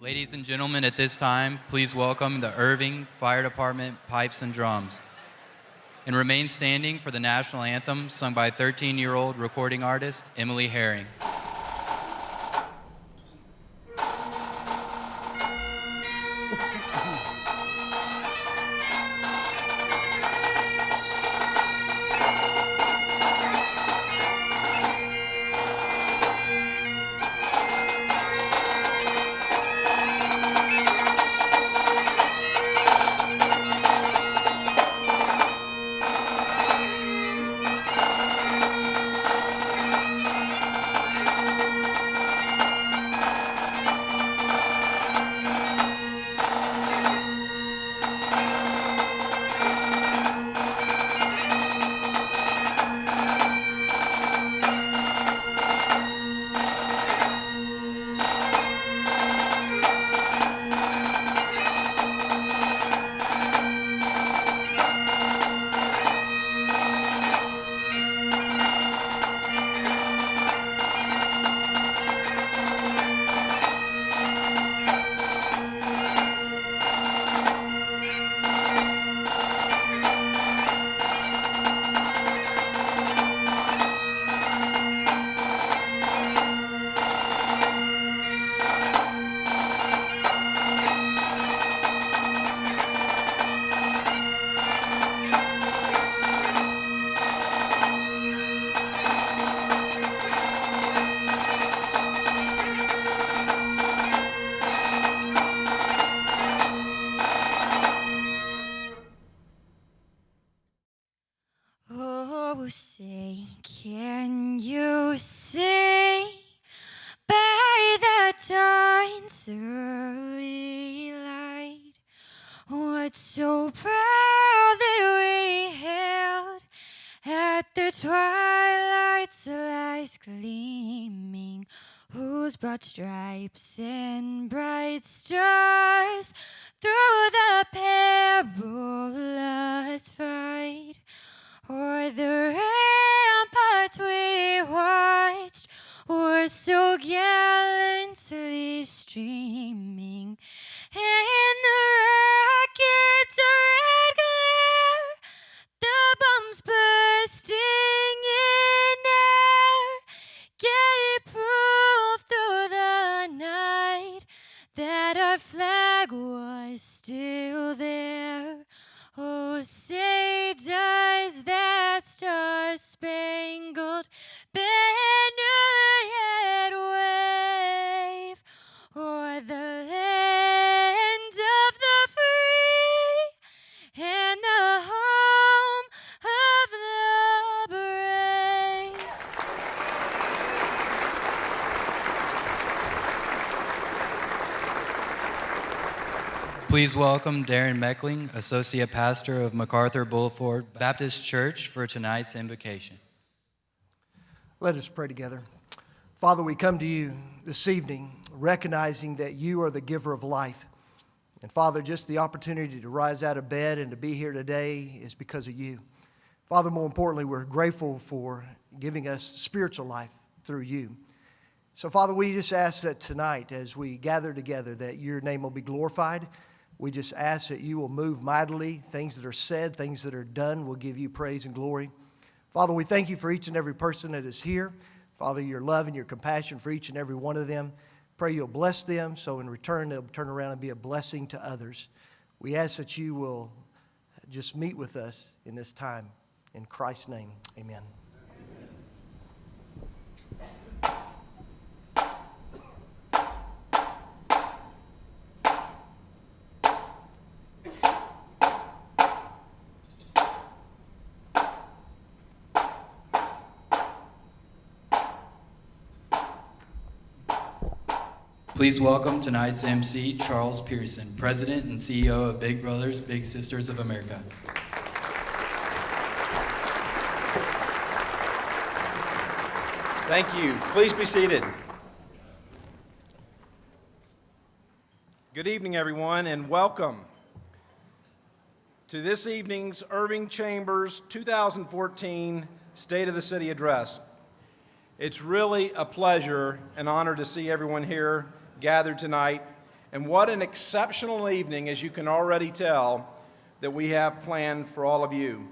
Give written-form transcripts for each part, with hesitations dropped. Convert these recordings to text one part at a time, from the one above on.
Ladies and gentlemen, at this time, please welcome the Irving Fire Department Pipes and Drums. And remain standing for the national anthem sung by 13-year-old recording artist Emily Herring. Oh, say, can you see by the dawn's early light what so proudly we hailed at the twilight's last gleaming, whose broad stripes and bright stars through the perilous fight o'er the ramparts we watched were so gallantly streaming, and the rockets' red glare, the bombs bursting in air, gave proof through the night that our flag was still there. Oh, say does that star-spangled banner yet wave o'er the land of the free and the home of the brave? Please welcome Darren Meckling, Associate Pastor of MacArthur Boulevard Baptist Church, for tonight's invocation. Let us pray together. Father, we come to you this evening recognizing that you are the giver of life. And Father, just the opportunity to rise out of bed and to be here today is because of you. Father, more importantly, we're grateful for giving us spiritual life through you. So Father, we just ask that tonight as we gather together that your name will be glorified. We just ask that you will move mightily. Things that are said, things that are done will give you praise and glory. Father, we thank you for each and every person that is here. Father, your love and your compassion for each and every one of them. Pray you'll bless them, so in return they'll turn around and be a blessing to others. We ask that you will just meet with us in this time. In Christ's name, amen. Please welcome tonight's MC, Charles Pearson, President and CEO of Big Brothers Big Sisters of America. Thank you. Please be seated. Good evening, everyone, and welcome to this evening's Irving Chambers 2014 State of the City Address. It's really a pleasure and honor to see everyone here gathered tonight And what an exceptional evening, as you can already tell, that we have planned for all of you.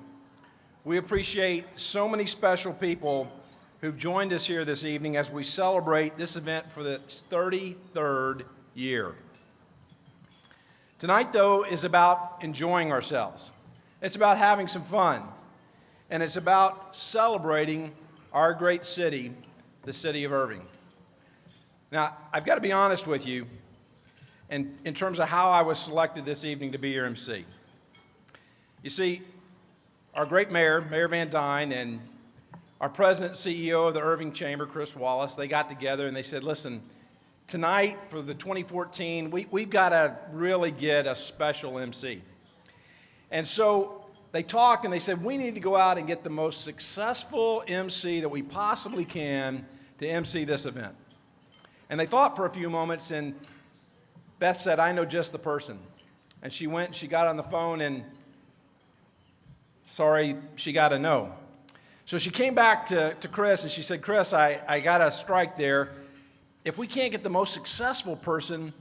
We appreciate so many special people who've joined us here this evening as we celebrate this event for the 33rd year. Tonight, though, is about enjoying ourselves. It's about having some fun. And it's about celebrating our great city, the city of Irving. Now, I've got to be honest with you in terms of how I was selected this evening to be your MC. You see, our great mayor, Mayor Van Dyne, and our president and CEO of the Irving Chamber, Chris Wallace, they got together and they said, listen, tonight for the 2014, we've got to really get a special MC. And so they talked and they said, we need to go out and get the most successful MC that we possibly can to MC this event. And they thought for a few moments, and Beth said, I know just the person. And she went, she got on the phone, and sorry, she got a no. So she came back to Chris, and she said, Chris, I got a strike there. If we can't get the most successful person,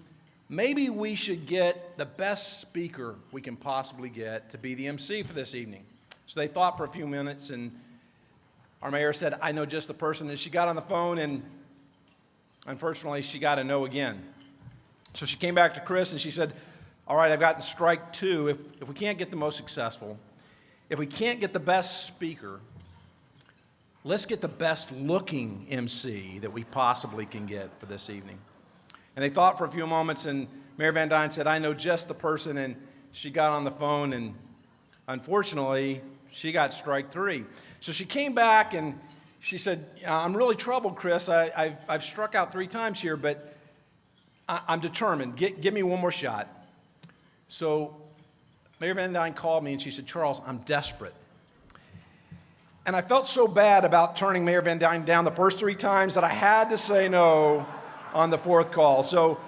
maybe we should get the best speaker we can possibly get to be the MC for this evening. So they thought for a few minutes, and our mayor said, I know just the person. And she got on the phone, and unfortunately, she got a no again. So she came back to Chris, and she said, all right, I've gotten strike two. If we can't get the most successful, if we can't get the best speaker, let's get the best looking MC that we possibly can get for this evening. And they thought for a few moments, and Mayor Van Dyne said, I know just the person, and she got on the phone, and unfortunately, she got strike three. So she came back, and she said, I'm really troubled, Chris. I've struck out 3 times here, but I'm determined. Give me one more shot. So Mayor Van Dyne called me, and she said, Charles, I'm desperate. And I felt so bad about turning Mayor Van Dyne down the first 3 times that I had to say no on the 4th call. So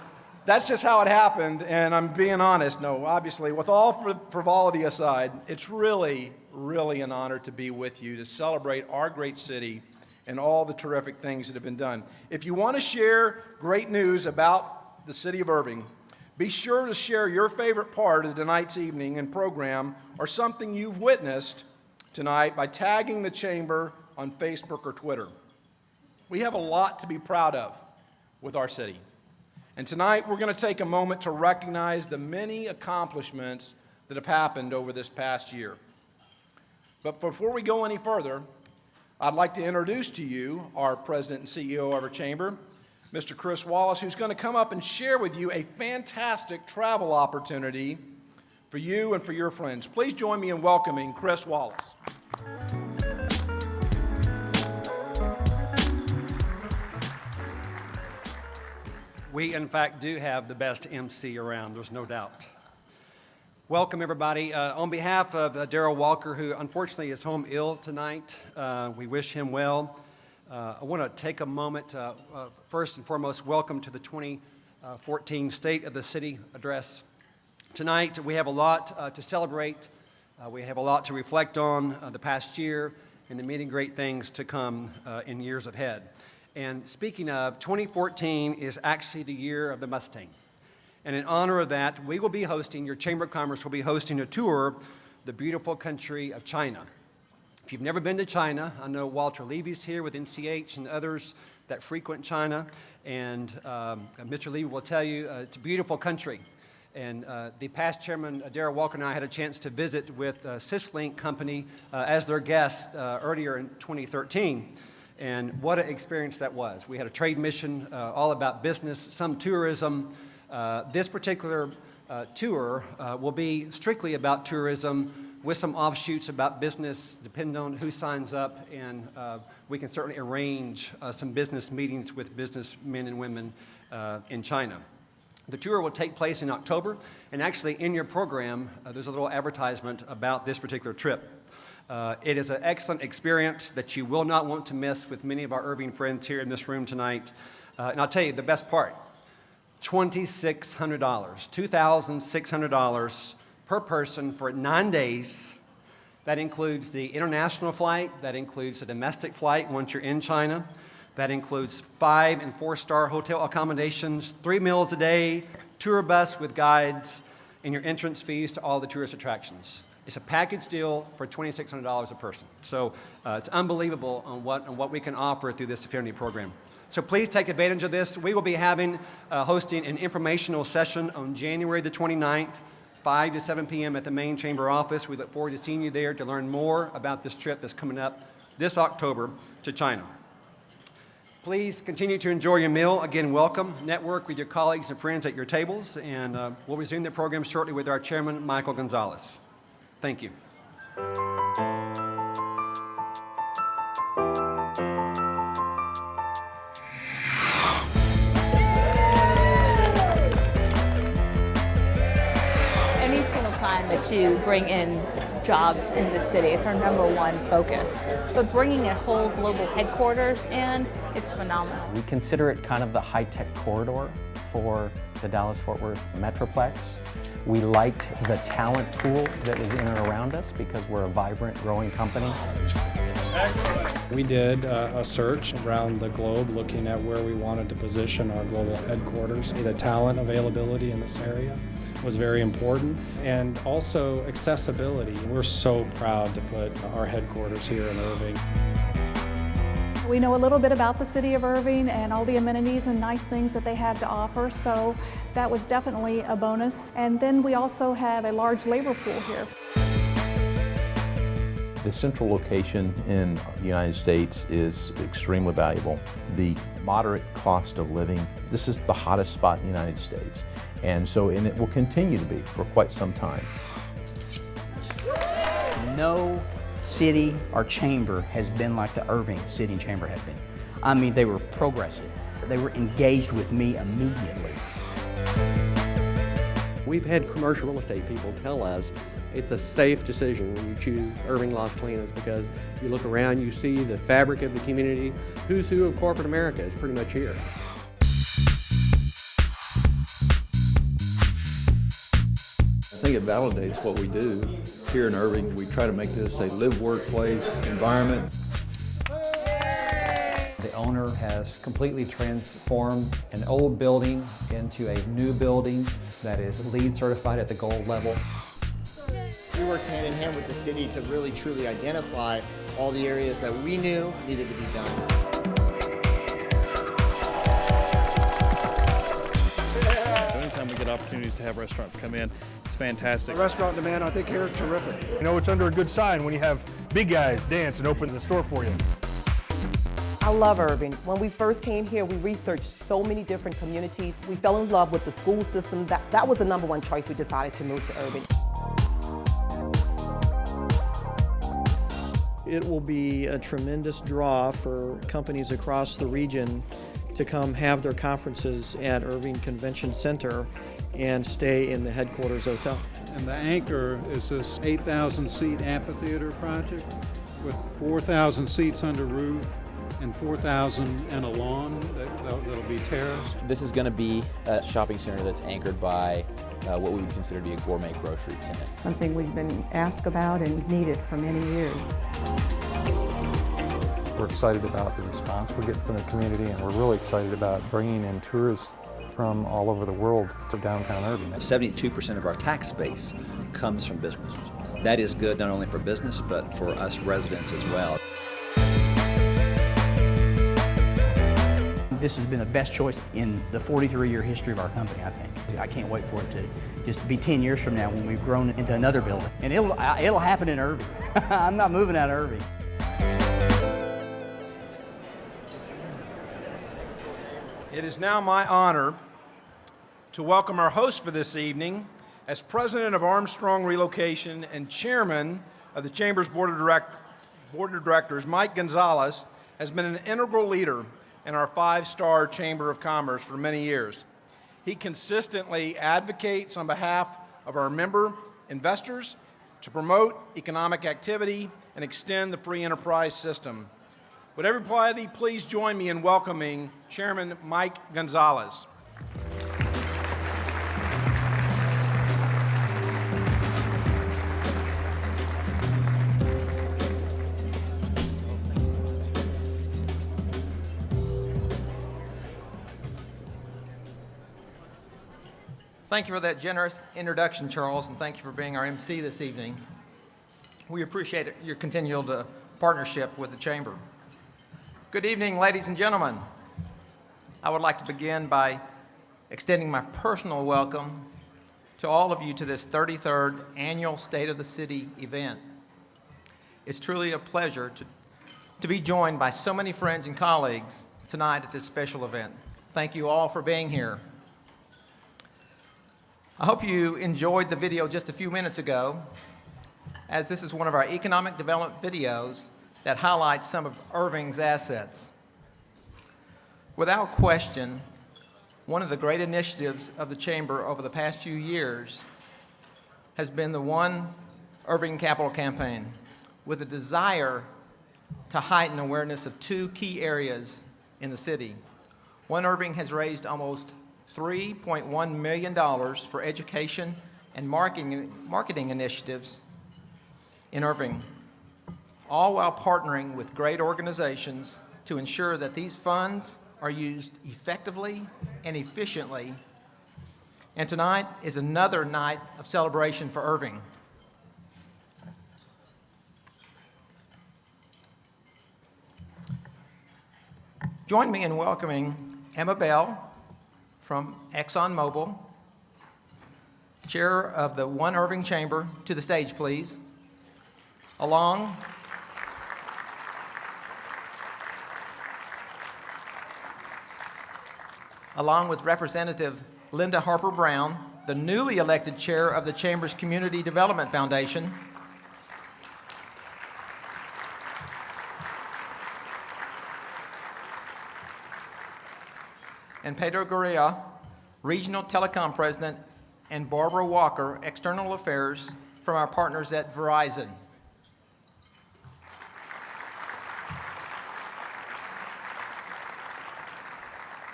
that's just how it happened, and I'm being honest. No, obviously, with all frivolity aside, it's really, really an honor to be with you to celebrate our great city and all the terrific things that have been done. If you want to share great news about the city of Irving, be sure to share your favorite part of tonight's evening and program or something you've witnessed tonight by tagging the Chamber on Facebook or Twitter. We have a lot to be proud of with our city. And tonight we're going to take a moment to recognize the many accomplishments that have happened over this past year. But before we go any further, I'd like to introduce to you our president and CEO of our chamber, Mr. Chris Wallace, who's going to come up and share with you a fantastic travel opportunity for you and for your friends. Please join me in welcoming Chris Wallace. We, in fact, do have the best MC around, there's no doubt. Welcome, everybody. On behalf of Darrell Walker, who unfortunately is home ill tonight, we wish him well. I want to take a moment, first and foremost, welcome to the 2014 State of the City Address. Tonight, we have a lot to celebrate. We have a lot to reflect on the past year and the many great things to come in years ahead. And speaking of, 2014 is actually the year of the Mustang. And in honor of that, we will be hosting, your Chamber of Commerce will be hosting a tour, the beautiful country of China. If you've never been to China, I know Walter Levy's here with NCH and others that frequent China, and Mr. Levy will tell you it's a beautiful country. And the past chairman, Darrell Walker, and I had a chance to visit with Syslink Company as their guest earlier in 2013. And what an experience that was. We had a trade mission all about business, some tourism. This particular tour will be strictly about tourism with some offshoots about business, depending on who signs up, and we can certainly arrange some business meetings with businessmen and women in China. The tour will take place in October, and actually in your program, there's a little advertisement about this particular trip. It is an excellent experience that you will not want to miss with many of our Irving friends here in this room tonight. And I'll tell you the best part, $2,600, $2,600 per person for 9 days. That includes the international flight, that includes a domestic flight once you're in China. That includes 5- and 4-star hotel accommodations, 3 meals a day, tour bus with guides, and your entrance fees to all the tourist attractions. It's a package deal for $2,600 a person. So it's unbelievable on what we can offer through this affinity program. So please take advantage of this. We will be hosting an informational session on January the 29th, 5 to 7 p.m. at the main chamber office. We look forward to seeing you there to learn more about this trip that's coming up this October to China. Please continue to enjoy your meal. Again, welcome. Network with your colleagues and friends at your tables, and we'll resume the program shortly with our chairman, Michael Gonzalez. Thank you. Any single time that you bring in jobs into the city, it's our number one focus. But bringing a whole global headquarters in, it's phenomenal. We consider it kind of the high-tech corridor for the Dallas-Fort Worth Metroplex. We liked the talent pool that was in and around us because we're a vibrant, growing company. We did a search around the globe looking at where we wanted to position our global headquarters. The talent availability in this area was very important, and also accessibility. We're so proud to put our headquarters here in Irving. We know a little bit about the city of Irving and all the amenities and nice things that they have to offer, so that was definitely a bonus. And then we also have a large labor pool here. The central location in the United States is extremely valuable. The moderate cost of living, this is the hottest spot in the United States. And it will continue to be for quite some time. No city or chamber has been like the Irving City and Chamber have been. I mean, they were progressive. They were engaged with me immediately. We've had commercial real estate people tell us it's a safe decision when you choose Irving Las Colinas because you look around, you see the fabric of the community. Who's who of corporate America is pretty much here. I think it validates what we do here in Irving. We try to make this a live, work, play environment. The owner has completely transformed an old building into a new building that is LEED certified at the gold level. We worked hand in hand with the city to really truly identify all the areas that we knew needed to be done. Anytime we get opportunities to have restaurants come in, it's fantastic. The restaurant demand, I think, here is terrific. You know, it's under a good sign when you have big guys dance and open the store for you. I love Irving. When we first came here, we researched so many different communities. We fell in love with the school system. That was the number one choice we decided to move to Irving. It will be a tremendous draw for companies across the region to come have their conferences at Irving Convention Center and stay in the headquarters hotel. And the anchor is this 8,000-seat amphitheater project with 4,000 seats under roof and 4,000 and a lawn that'll be terraced. This is going to be a shopping center that's anchored by what we would consider to be a gourmet grocery tenant. Something we've been asked about and needed for many years. We're excited about the response we're getting from the community, and we're really excited about bringing in tourists from all over the world to downtown Irving. 72% of our tax base comes from business. That is good not only for business, but for us residents as well. This has been the best choice in the 43-year history of our company, I think. I can't wait for it to just be 10 years from now when we've grown into another building. And it'll happen in Irving. I'm not moving out of Irving. It is now my honor to welcome our host for this evening. As president of Armstrong Relocation and chairman of the Chamber's Board of Directors, Mike Gonzalez has been an integral leader in our 5-star Chamber of Commerce for many years. He consistently advocates on behalf of our member investors to promote economic activity and extend the free enterprise system. Would everybody please join me in welcoming Chairman Mike Gonzalez. Thank you for that generous introduction, Charles, and thank you for being our MC this evening. We appreciate your continual partnership with the Chamber. Good evening, ladies and gentlemen. I would like to begin by extending my personal welcome to all of you to this 33rd Annual State of the City event. It's truly a pleasure to be joined by so many friends and colleagues tonight at this special event. Thank you all for being here. I hope you enjoyed the video just a few minutes ago, as this is one of our economic development videos that highlights some of Irving's assets. Without question, one of the great initiatives of the Chamber over the past few years has been the One Irving Capital Campaign, with a desire to heighten awareness of two key areas in the city. One Irving has raised almost $3.1 million for education and marketing initiatives in Irving, all while partnering with great organizations to ensure that these funds are used effectively and efficiently. And tonight is another night of celebration for Irving. Join me in welcoming Emma Bell from ExxonMobil, Chair of the One Irving Chamber, to the stage, please. Along with Representative Linda Harper Brown, the newly elected chair of the Chamber's Community Development Foundation, and Pedro Gurria, Regional Telecom President, and Barbara Walker, External Affairs, from our partners at Verizon.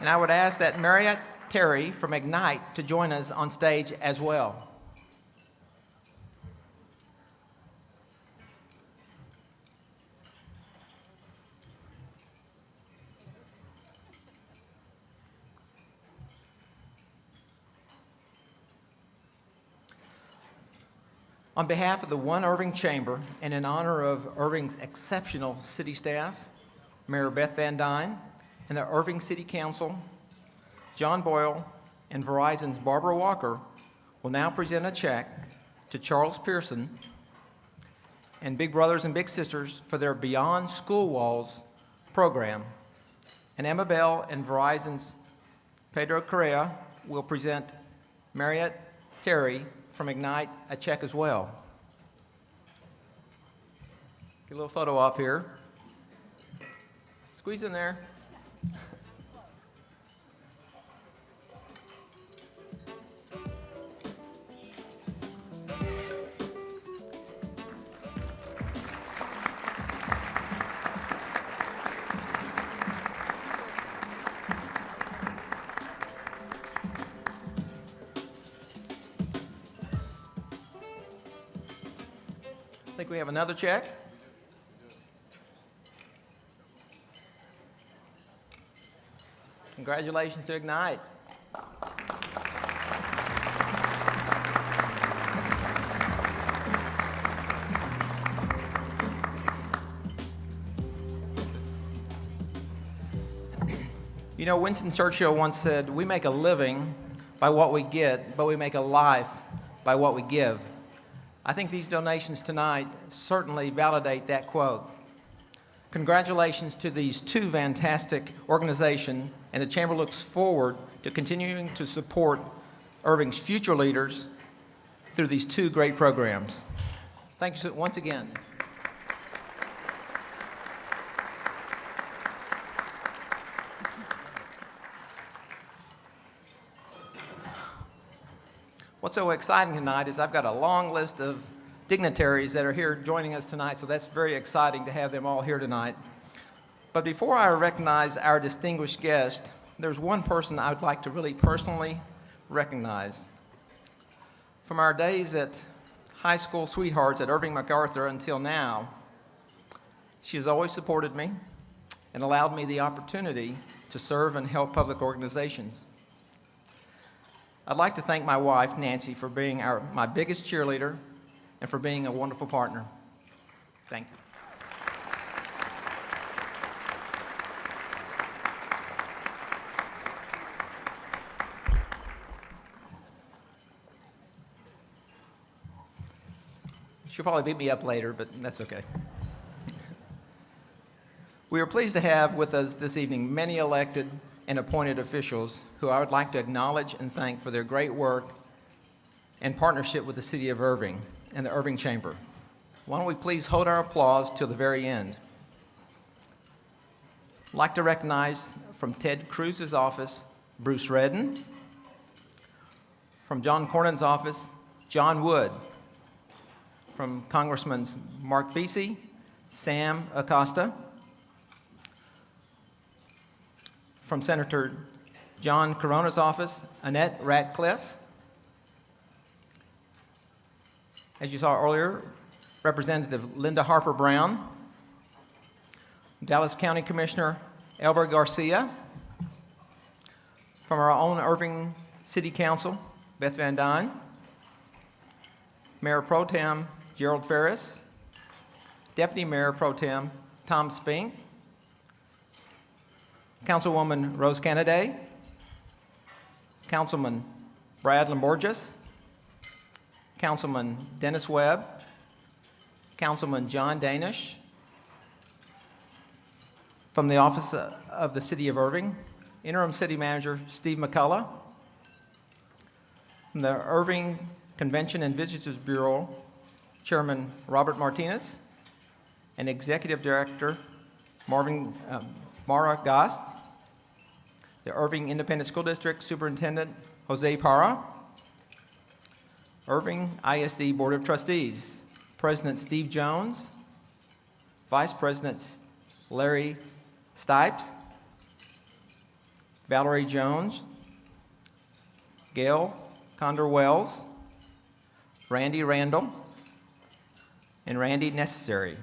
And I would ask that Marriott Terry from Ignite to join us on stage as well. On behalf of the One Irving Chamber and in honor of Irving's exceptional city staff, Mayor Beth Van Dyne, and the Irving City Council, John Boyle, and Verizon's Barbara Walker will now present a check to Charles Pearson and Big Brothers and Big Sisters for their Beyond School Walls program. And Emma Bell and Verizon's Pedro Correa will present Marriott Terry from Ignite a check as well. Get a little photo op here. Squeeze in there. I think we have another check. Congratulations to Ignite. You know, Winston Churchill once said, "We make a living by what we get, but we make a life by what we give." I think these donations tonight certainly validate that quote. Congratulations to these two fantastic organizations, and the Chamber looks forward to continuing to support Irving's future leaders through these two great programs. Thank you once again. What's so exciting tonight is I've got a long list of dignitaries that are here joining us tonight, so that's very exciting to have them all here tonight. But before I recognize our distinguished guest, there's one person I would like to really personally recognize. From our days at high school sweethearts at Irving MacArthur until now, she has always supported me and allowed me the opportunity to serve and help public organizations. I'd like to thank my wife, Nancy, for being my biggest cheerleader and for being a wonderful partner. Thank you. She'll probably beat me up later, but that's okay. We are pleased to have with us this evening many elected and appointed officials who I would like to acknowledge and thank for their great work and partnership with the City of Irving and the Irving Chamber. Why don't we please hold our applause till the very end. I'd like to recognize from Ted Cruz's office, Bruce Redden. From John Cornyn's office, John Wood. From Congressman Mark Vesey, Sam Acosta. From Senator John Corona's office, Annette Ratcliffe. As you saw earlier, Representative Linda Harper Brown. Dallas County Commissioner Elber Garcia. From our own Irving City Council, Beth Van Dyne. Mayor Pro Tem Gerald Ferris. Deputy Mayor Pro Tem Tom Spink. Councilwoman Rose Canaday, Councilman Brad Lamborges, Councilman Dennis Webb, Councilman John Danish. From the Office of the City of Irving, Interim City Manager Steve McCullough. From the Irving Convention and Visitors Bureau, Chairman Robert Martinez, and Executive Director Mara Goss. The Irving Independent School District Superintendent Jose Parra. Irving ISD Board of Trustees, President Steve Jones, Vice President Larry Stipes, Valerie Jones, Gail Condor-Wells, Randy Randall, and Randy Necessary.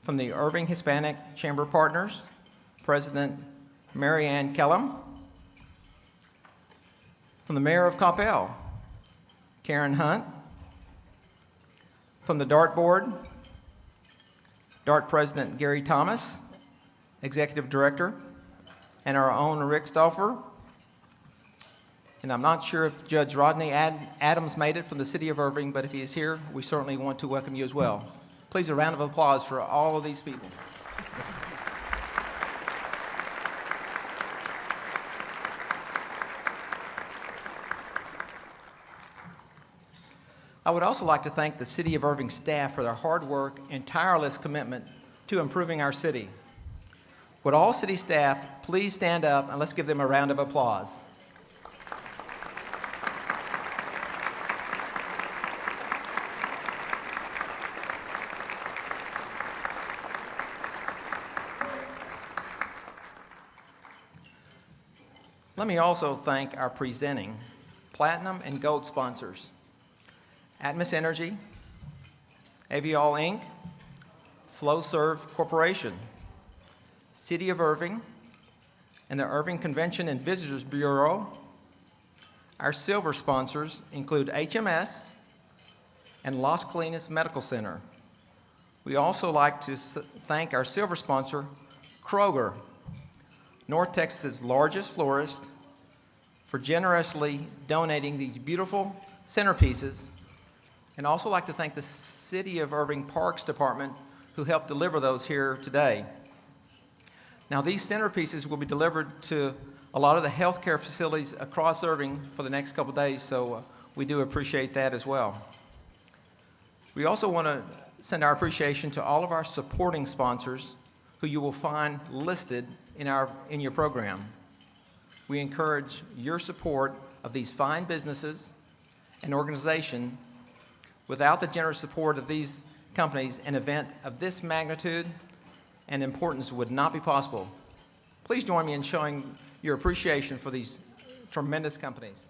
From the Irving Hispanic Chamber Partners, President Mary Ann Kellum. From the Mayor of Coppell, Karen Hunt. From the DART Board, DART President Gary Thomas, Executive Director, and our own Rick Stauffer. And I'm not sure if Judge Rodney Adams made it from the City of Irving, but if he is here, we certainly want to welcome you as well. Please, a round of applause for all of these people. I would also like to thank the City of Irving staff for their hard work and tireless commitment to improving our city. Would all city staff please stand up and let's give them a round of applause. Let me also thank our presenting Platinum and Gold sponsors, Atmos Energy, Aviol Inc., FlowServe Corporation, City of Irving, and the Irving Convention and Visitors Bureau. Our silver sponsors include HMS and Las Colinas Medical Center. We also like to thank our silver sponsor, Kroger, North Texas' largest florist, for generously donating these beautiful centerpieces. And also like to thank the City of Irving Parks Department who helped deliver those here today. Now these centerpieces will be delivered to a lot of the healthcare facilities across Irving for the next couple days, so we do appreciate that as well. We also want to send our appreciation to all of our supporting sponsors who you will find listed in your program. We encourage your support of these fine businesses and organizations. Without the generous support of these companies, an event of this magnitude and importance would not be possible. Please join me in showing your appreciation for these tremendous companies.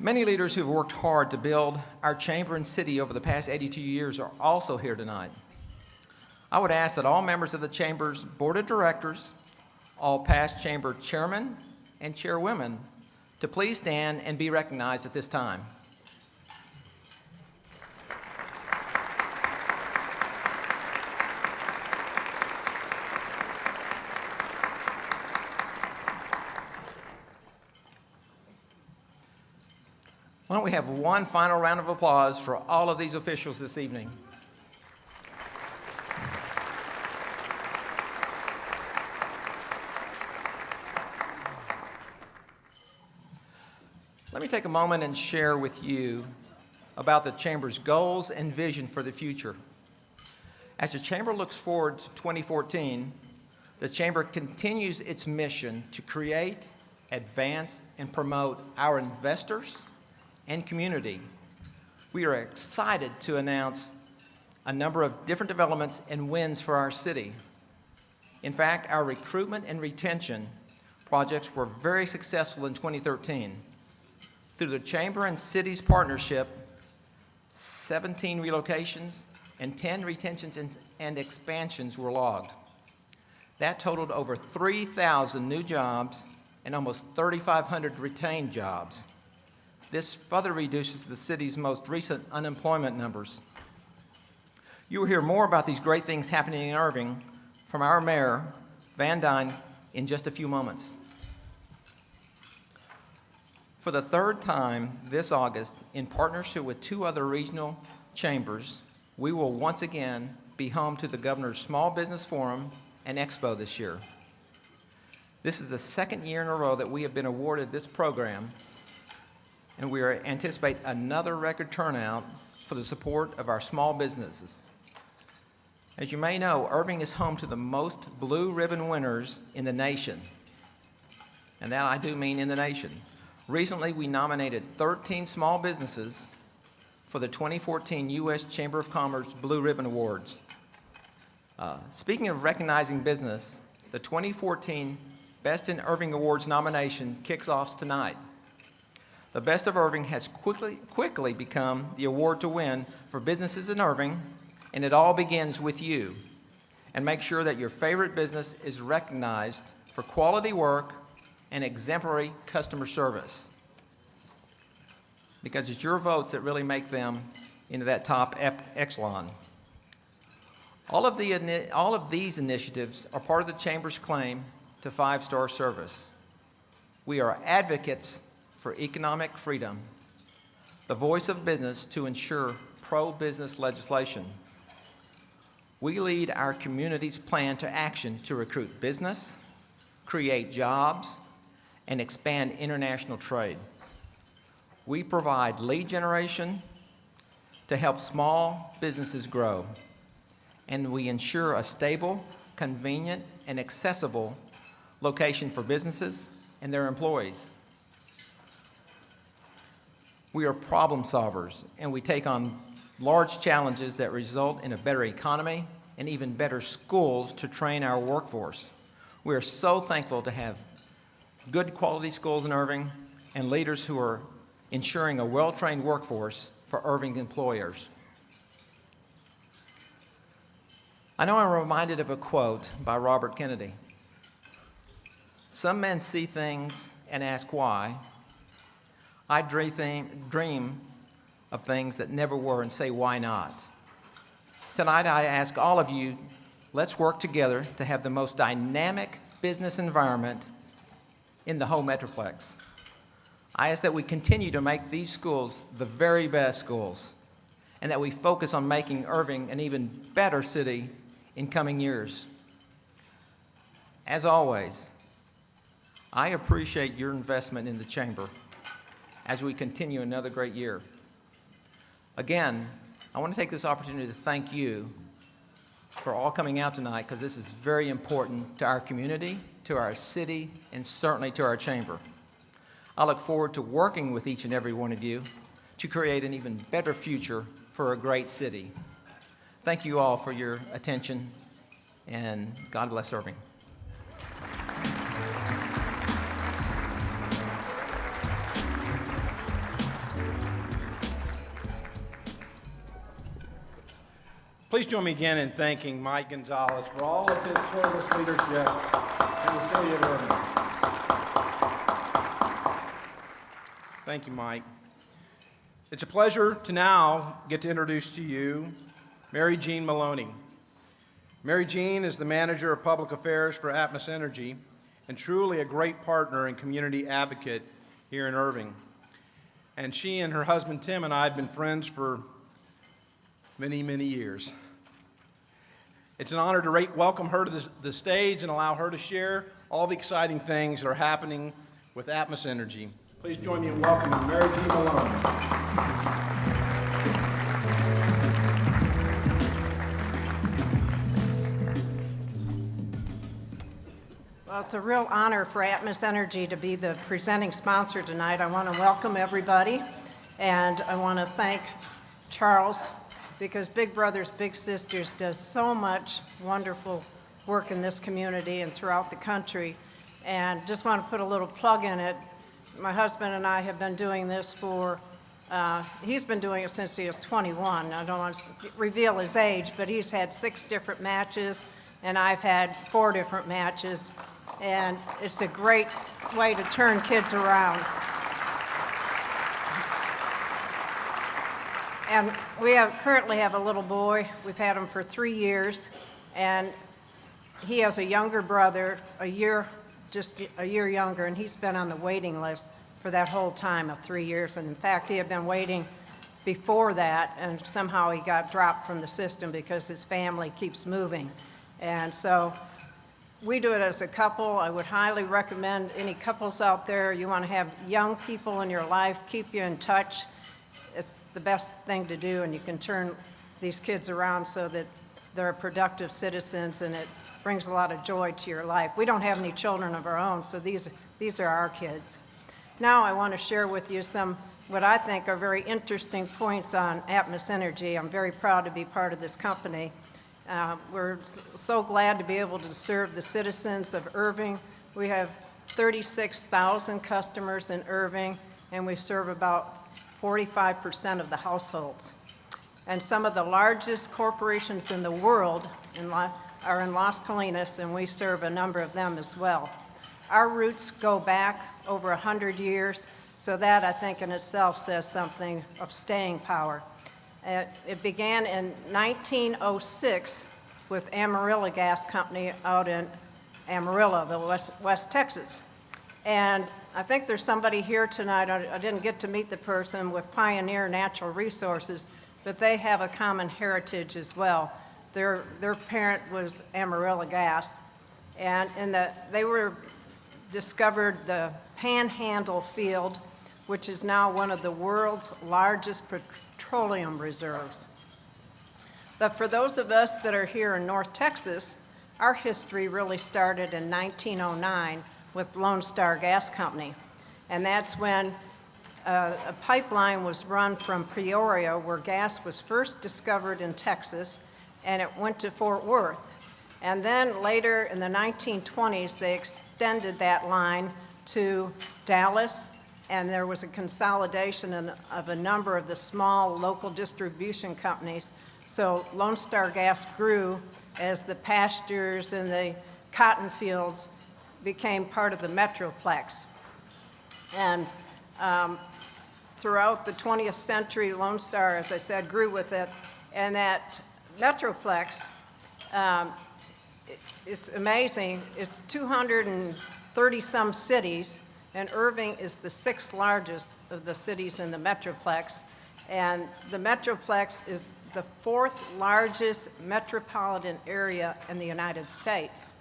Many leaders who've worked hard to build our chamber and city over the past 82 years are also here tonight. I would ask that all members of the Chamber's Board of Directors, all past Chamber chairmen and chairwomen, to please stand and be recognized at this time. Why don't we have one final round of applause for all of these officials this evening? Let me take a moment and share with you about the Chamber's goals and vision for the future. As the Chamber looks forward to 2014, the Chamber continues its mission to create, advance, and promote our investors and community. We are excited to announce a number of different developments and wins for our city. In fact, our recruitment and retention projects were very successful in 2013. Through the Chamber and City's partnership, 17 relocations and 10 retentions and expansions were logged. That totaled over 3,000 new jobs and almost 3,500 retained jobs. This further reduces the city's most recent unemployment numbers. You will hear more about these great things happening in Irving from our mayor, Van Dyne, in just a few moments. For the third time this August, in partnership with 2 other regional chambers, we will once again be home to the Governor's Small Business Forum and Expo this year. This is the second year in a row that we have been awarded this program, and we anticipate another record turnout for the support of our small businesses. As you may know, Irving is home to the most blue ribbon winners in the nation, and that I do mean in the nation. Recently, we nominated 13 small businesses for the 2014 U.S. Chamber of Commerce Blue Ribbon Awards. Speaking of recognizing business, the 2014 Best in Irving Awards nomination kicks off tonight. The Best of Irving has quickly become the award to win for businesses in Irving, and it all begins with you. And make sure that your favorite business is recognized for quality work and exemplary customer service, because it's your votes that really make them into that top echelon. All of these initiatives are part of the Chamber's claim to 5-star service. We are advocates for economic freedom, the voice of business to ensure pro-business legislation. We lead our community's plan to action to recruit business, create jobs, and expand international trade. We provide lead generation to help small businesses grow, and we ensure a stable, convenient, and accessible location for businesses and their employees. We are problem solvers, and we take on large challenges that result in a better economy and even better schools to train our workforce. We are so thankful to have good quality schools in Irving and leaders who are ensuring a well-trained workforce for Irving employers. I know I'm reminded of a quote by Robert Kennedy. Some men see things and ask why. I dream of things that never were and say, why not? Tonight I ask all of you, let's work together to have the most dynamic business environment in the whole Metroplex. I ask that we continue to make these schools the very best schools, and that we focus on making Irving an even better city in coming years. As always, I appreciate your investment in the Chamber as we continue another great year. Again, I want to take this opportunity to thank you for all coming out tonight, because this is very important to our community, to our city, and certainly to our Chamber. I look forward to working with each and every one of you to create an even better future for a great city. Thank you all for your attention, and God bless Irving. Please join me again in thanking Mike Gonzalez for all of his service leadership in the city of Irving. Thank you, Mike. It's a pleasure to now get to introduce to you Mary Jean Maloney. Mary Jean is the Manager of Public Affairs for Atmos Energy and truly a great partner and community advocate here in Irving. And she and her husband Tim and I have been friends for many, many years. It's an honor to welcome her to the stage and allow her to share all the exciting things that are happening with Atmos Energy. Please join me in welcoming Mary Jean Maloney. Well, it's a real honor for Atmos Energy to be the presenting sponsor tonight. I want to welcome everybody, and I want to thank Charles, because Big Brothers Big Sisters does so much wonderful work in this community and throughout the country. And just want to put a little plug in it. My husband and I have been doing this for, he's been doing it since he was 21. I don't want to reveal his age, but he's had 6 different matches, and I've had 4 different matches. And it's a great way to turn kids around. And we currently have a little boy. We've had him for 3 years, and he has a younger brother, just a year younger, and he's been on the waiting list for that whole time of 3 years. And in fact, he had been waiting before that, and somehow he got dropped from the system because his family keeps moving. And so we do it as a couple. I would highly recommend any couples out there, you want to have young people in your life, keep you in touch. It's the best thing to do, and you can turn these kids around so that they're productive citizens, and it brings a lot of joy to your life. We don't have any children of our own, so these are our kids. Now I want to share with you some what I think are very interesting points on Atmos Energy. I'm very proud to be part of this company. We're so glad to be able to serve the citizens of Irving. We have 36,000 customers in Irving, and we serve about 45% of the households. And some of the largest corporations in the world are in Las Colinas, and we serve a number of them as well. Our roots go back over 100 years, so that I think in itself says something of staying power. It began in 1906 with Amarillo Gas Company out in Amarillo, West Texas. And I think there's somebody here tonight, I didn't get to meet the person, with Pioneer Natural Resources, but they have a common heritage as well. Their parent was Amarillo Gas, and they were discovered the Panhandle Field, which is now one of the world's largest petroleum reserves. But for those of us that are here in North Texas, our history really started in 1909 with Lone Star Gas Company. And that's when a pipeline was run from Peoria, where gas was first discovered in Texas, and it went to Fort Worth. And then later in the 1920s, they extended that line to Dallas, and there was a consolidation of a number of the small local distribution companies. So Lone Star Gas grew as the pastures and the cotton fields became part of the Metroplex. And throughout the 20th century, Lone Star, as I said, grew with it. And that Metroplex, it's amazing. It's 230-some cities, and Irving is the 6th largest of the cities in the Metroplex. And the Metroplex is the 4th largest metropolitan area in the United States.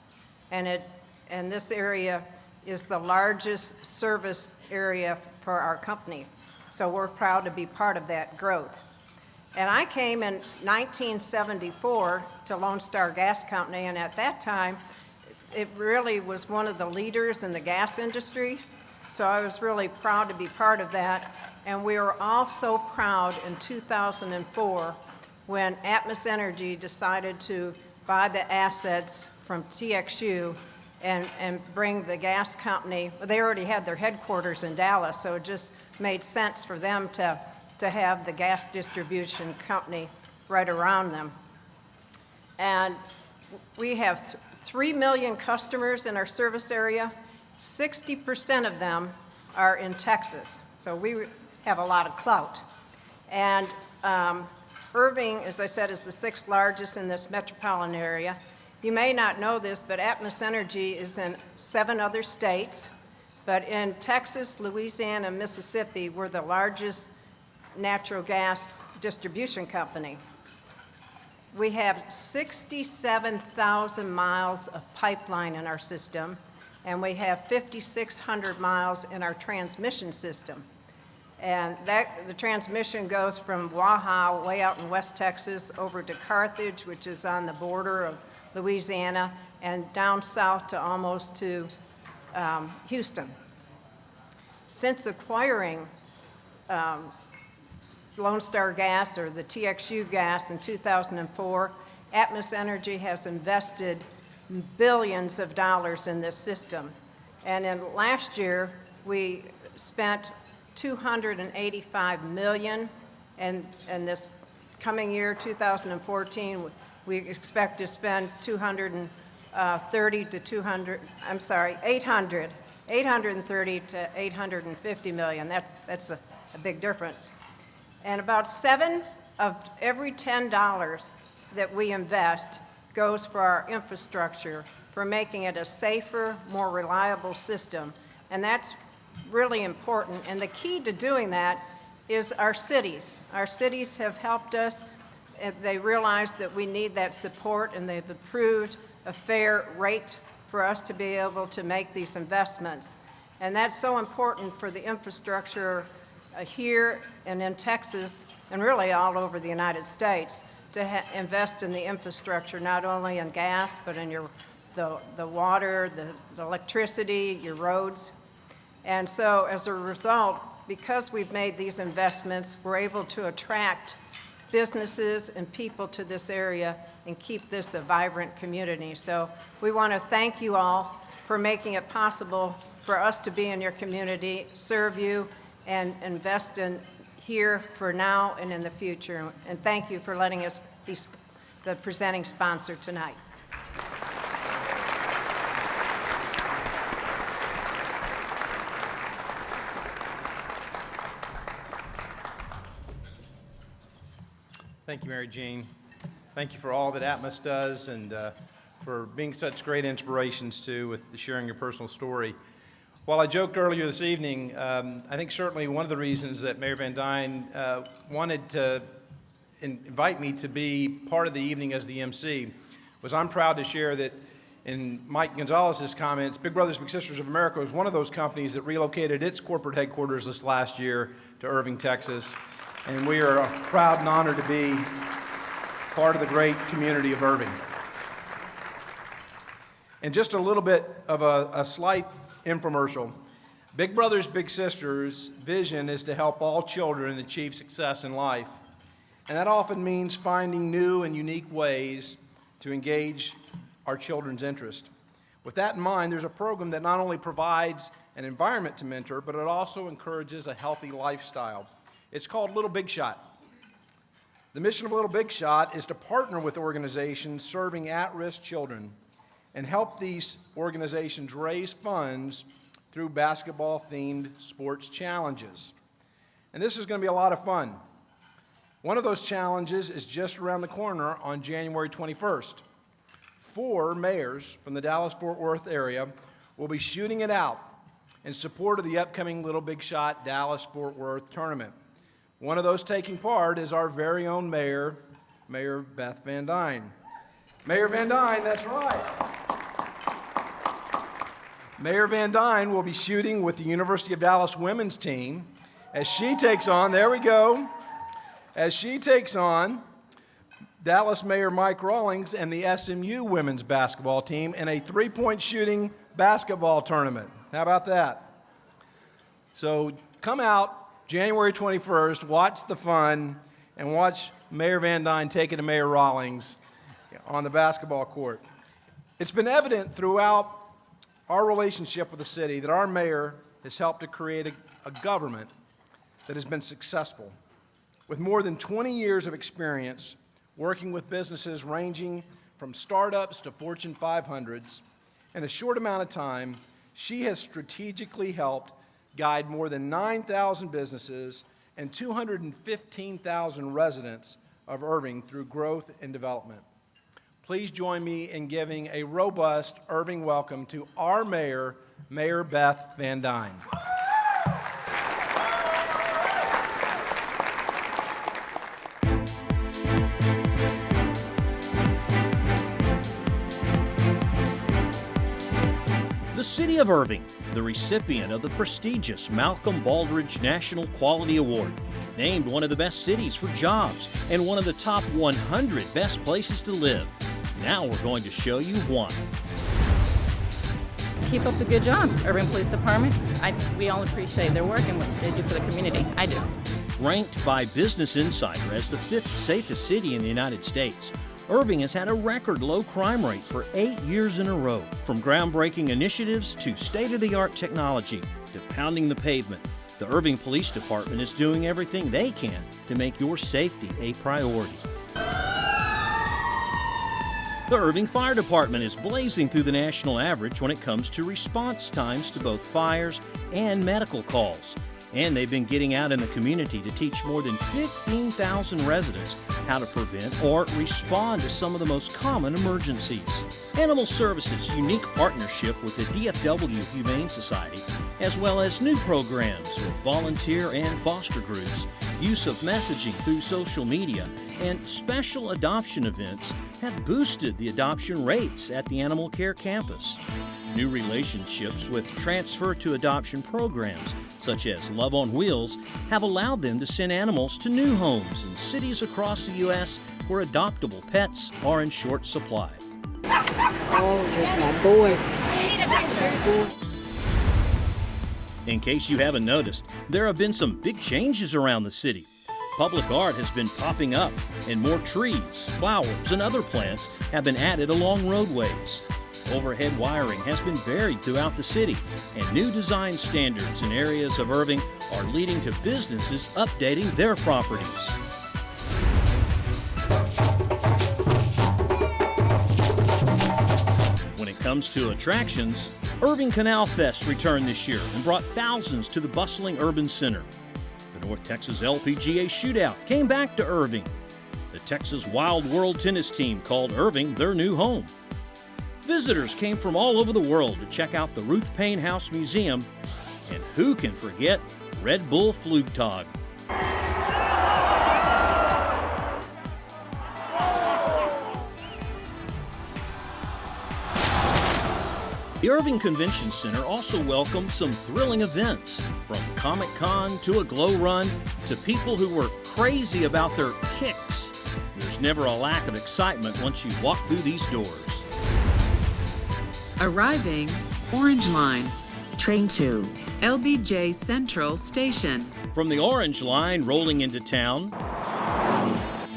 And this area is the largest service area for our company. So we're proud to be part of that growth. And I came in 1974 to Lone Star Gas Company, and at that time, it really was one of the leaders in the gas industry. So I was really proud to be part of that. And we were also proud in 2004 when Atmos Energy decided to buy the assets from TXU and bring the gas company. They already had their headquarters in Dallas, so it just made sense for them to have the gas distribution company right around them. And we have 3 million customers in our service area. 60% of them are in Texas, so we have a lot of clout. And Irving, as I said, is the 6th largest in this metropolitan area. You may not know this, but Atmos Energy is in 7 other states. But in Texas, Louisiana, and Mississippi, we're the largest natural gas distribution company. We have 67,000 miles of pipeline in our system, and we have 5,600 miles in our transmission system. And the transmission goes from Waha, way out in West Texas, over to Carthage, which is on the border of Louisiana, and down south to almost to Houston. Since acquiring Lone Star Gas, or the TXU gas, in 2004, Atmos Energy has invested billions of dollars in this system. And in last year, we spent $285 million, and this coming year, 2014, we expect to spend 830 to 850 million. That's a big difference. And about 7 of every $10 that we invest goes for our infrastructure, for making it a safer, more reliable system. And that's really important. And the key to doing that is our cities. Our cities have helped us. They realize that we need that support, and they've approved a fair rate for us to be able to make these investments. And that's so important for the infrastructure here and in Texas, and really all over the United States, to invest in the infrastructure, not only in gas, but in the water, the electricity, your roads. And so as a result, because we've made these investments, we're able to attract businesses and people to this area and keep this a vibrant community. So we want to thank you all for making it possible for us to be in your community, serve you, and invest in here for now and in the future. And thank you for letting us be the presenting sponsor tonight. Thank you, Mary Jean. Thank you for all that Atmos does, and for being such great inspirations, too, with sharing your personal story. While I joked earlier this evening, I think certainly one of the reasons that Mayor Van Dyne wanted to invite me to be part of the evening as the MC was I'm proud to share that, in Mike Gonzalez's comments, Big Brothers Big Sisters of America was one of those companies that relocated its corporate headquarters this last year to Irving, Texas. And we are proud and honored to be part of the great community of Irving. And just a little bit of a slight infomercial. Big Brothers Big Sisters' vision is to help all children achieve success in life. And that often means finding new and unique ways to engage our children's interest. With that in mind, there's a program that not only provides an environment to mentor, but it also encourages a healthy lifestyle. It's called Little Big Shot. The mission of Little Big Shot is to partner with organizations serving at-risk children and help these organizations raise funds through basketball-themed sports challenges. And this is going to be a lot of fun. One of those challenges is just around the corner on January 21st. 4 mayors from the Dallas-Fort Worth area will be shooting it out in support of the upcoming Little Big Shot Dallas-Fort Worth tournament. One of those taking part is our very own mayor, Mayor Beth Van Dyne. Mayor Van Dyne, that's right. Mayor Van Dyne will be shooting with the University of Dallas women's team as she takes on, there we go, as she takes on Dallas Mayor Mike Rawlings and the SMU women's basketball team in a 3-point shooting basketball tournament. How about that? So come out January 21st, watch the fun, and watch Mayor Van Dyne take it to Mayor Rawlings on the basketball court. It's been evident throughout our relationship with the city that our mayor has helped to create a government that has been successful. With more than 20 years of experience working with businesses ranging from startups to Fortune 500s. In a short amount of time, she has strategically helped guide more than 9,000 businesses and 215,000 residents of Irving through growth and development. Please join me in giving a robust Irving welcome to our mayor, Mayor Beth Van Dyne. The City of Irving, the recipient of the prestigious Malcolm Baldrige National Quality Award, named one of the best cities for jobs and one of the top 100 best places to live. Now we're going to show you why. Keep up the good job, Irving Police Department. We all appreciate their work and what they do for the community. I do. Ranked by Business Insider as the 5th safest city in the United States, Irving has had a record low crime rate for 8 years in a row. From groundbreaking initiatives to state-of-the-art technology to pounding the pavement, the Irving Police Department is doing everything they can to make your safety a priority. The Irving Fire Department is blazing through the national average when it comes to response times to both fires and medical calls. And they've been getting out in the community to teach more than 15,000 residents how to prevent or respond to some of the most common emergencies. Animal Services' unique partnership with the DFW Humane Society, as well as new programs with volunteer and foster groups, use of messaging through social media, and special adoption events have boosted the adoption rates at the Animal Care campus. New relationships with transfer to adoption programs, such as Love on Wheels, have allowed them to send animals to new homes in cities across the U.S. where adoptable pets are in short supply. Oh, just my boy. In case you haven't noticed, there have been some big changes around the city. Public art has been popping up, and more trees, flowers, and other plants have been added along roadways. Overhead wiring has been varied throughout the city, and new design standards in areas of Irving are leading to businesses updating their properties. When it comes to attractions, Irving Canal Fest returned this year and brought thousands to the bustling urban center. The North Texas LPGA Shootout came back to Irving. The Texas Wild World tennis team called Irving their new home. Visitors came from all over the world to check out the Ruth Payne House Museum, and who can forget Red Bull Flugtag? The Irving Convention Center also welcomed some thrilling events, from Comic-Con to a glow run to people who were crazy about their kicks. There's never a lack of excitement once you walk through these doors. Arriving, Orange Line, Train 2, LBJ Central Station. From the Orange Line rolling into town,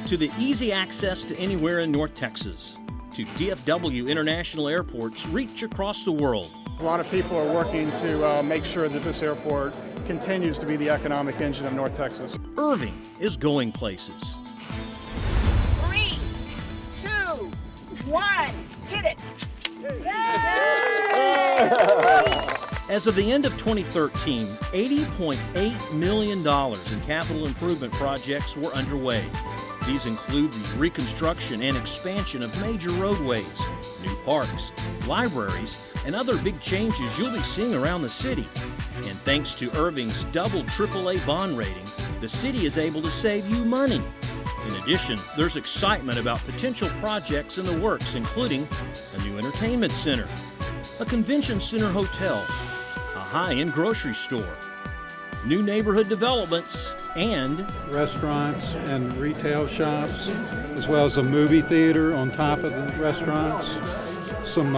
to the easy access to anywhere in North Texas, to DFW International Airport's reach across the world. A lot of people are working to make sure that this airport continues to be the economic engine of North Texas. Irving is going places. 3, 2, 1, hit it! As of the end of 2013, $80.8 million in capital improvement projects were underway. These include the reconstruction and expansion of major roadways, new parks, libraries, and other big changes you'll be seeing around the city. And thanks to Irving's double AAA bond rating, the city is able to save you money. In addition, there's excitement about potential projects in the works, including a new entertainment center, a convention center hotel, a high-end grocery store, new neighborhood developments, and restaurants and retail shops, as well as a movie theater on top of the restaurants, some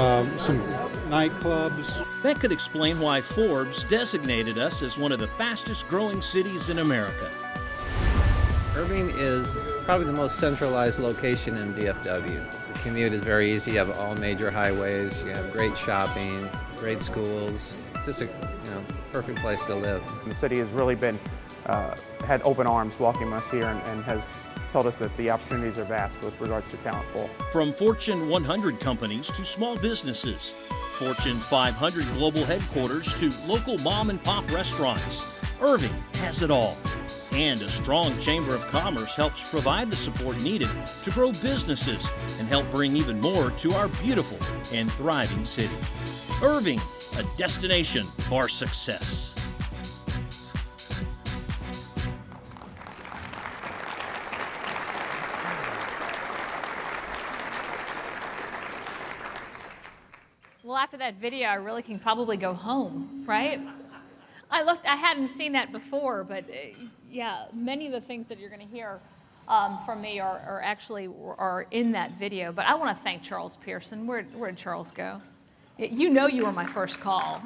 nightclubs. That could explain why Forbes designated us as one of the fastest growing cities in America. Irving is probably the most centralized location in DFW. The commute is very easy. You have all major highways. You have great shopping, great schools. It's just a perfect place to live. The city has really been had open arms welcoming us here and has told us that the opportunities are vast with regards to talent pool. From Fortune 100 companies to small businesses, Fortune 500 global headquarters to local mom and pop restaurants, Irving has it all. And a strong Chamber of Commerce helps provide the support needed to grow businesses and help bring even more to our beautiful and thriving city. Irving, a destination for success. Well, after that video, I really can probably go home, right? I hadn't seen that before, but yeah, many of the things that you're going to hear from me are actually in that video. But I want to thank Charles Pearson. Where did Charles go? You know you were my first call.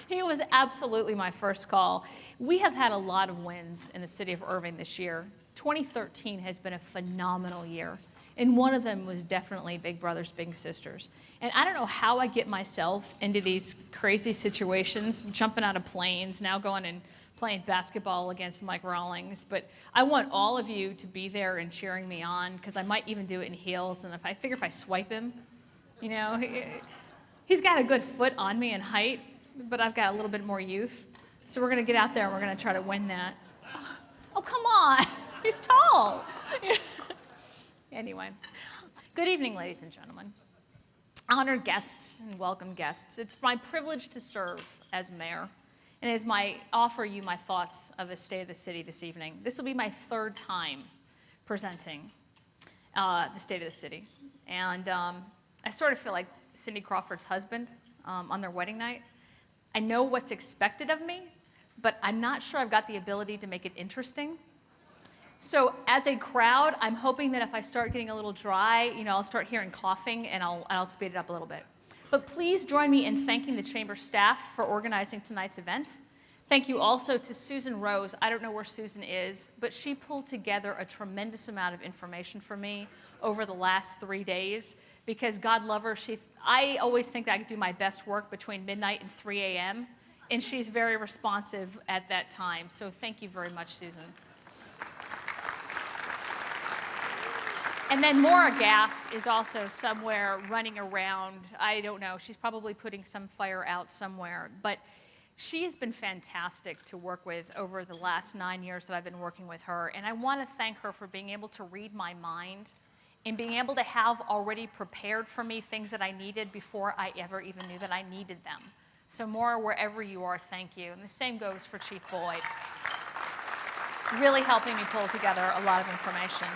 He was absolutely my first call. We have had a lot of wins in the city of Irving this year. 2013 has been a phenomenal year. And one of them was definitely Big Brothers Big Sisters. And I don't know how I get myself into these crazy situations, jumping out of planes, now going and playing basketball against Mike Rawlings. But I want all of you to be there and cheering me on, because I might even do it in heels. And if I swipe him, you know, he's got a good foot on me in height, but I've got a little bit more youth. So we're going to get out there and we're going to try to win that. Oh, come on. He's tall. Anyway, good evening, ladies and gentlemen. Honored guests and welcome guests. It's my privilege to serve as mayor, and it is offer you my thoughts of the state of the city this evening. This will be my third time presenting the state of the city. And I sort of feel like Cindy Crawford's husband on their wedding night. I know what's expected of me, but I'm not sure I've got the ability to make it interesting. So as a crowd, I'm hoping that if I start getting a little dry, you know, I'll start hearing coughing and I'll speed it up a little bit. But please join me in thanking the Chamber staff for organizing tonight's event. Thank you also to Susan Rose. I don't know where Susan is, but she pulled together a tremendous amount of information for me over the last 3 days, because God love her, I always think that I could do my best work between midnight and 3 a.m., and she's very responsive at that time. So thank you very much, Susan. And then Maura Gast is also somewhere running around. I don't know. She's probably putting some fire out somewhere. But she has been fantastic to work with over the last 9 years that I've been working with her. And I want to thank her for being able to read my mind and being able to have already prepared for me things that I needed before I ever even knew that I needed them. So Maura, wherever you are, thank you. And the same goes for Chief Boyd. Really helping me pull together a lot of information.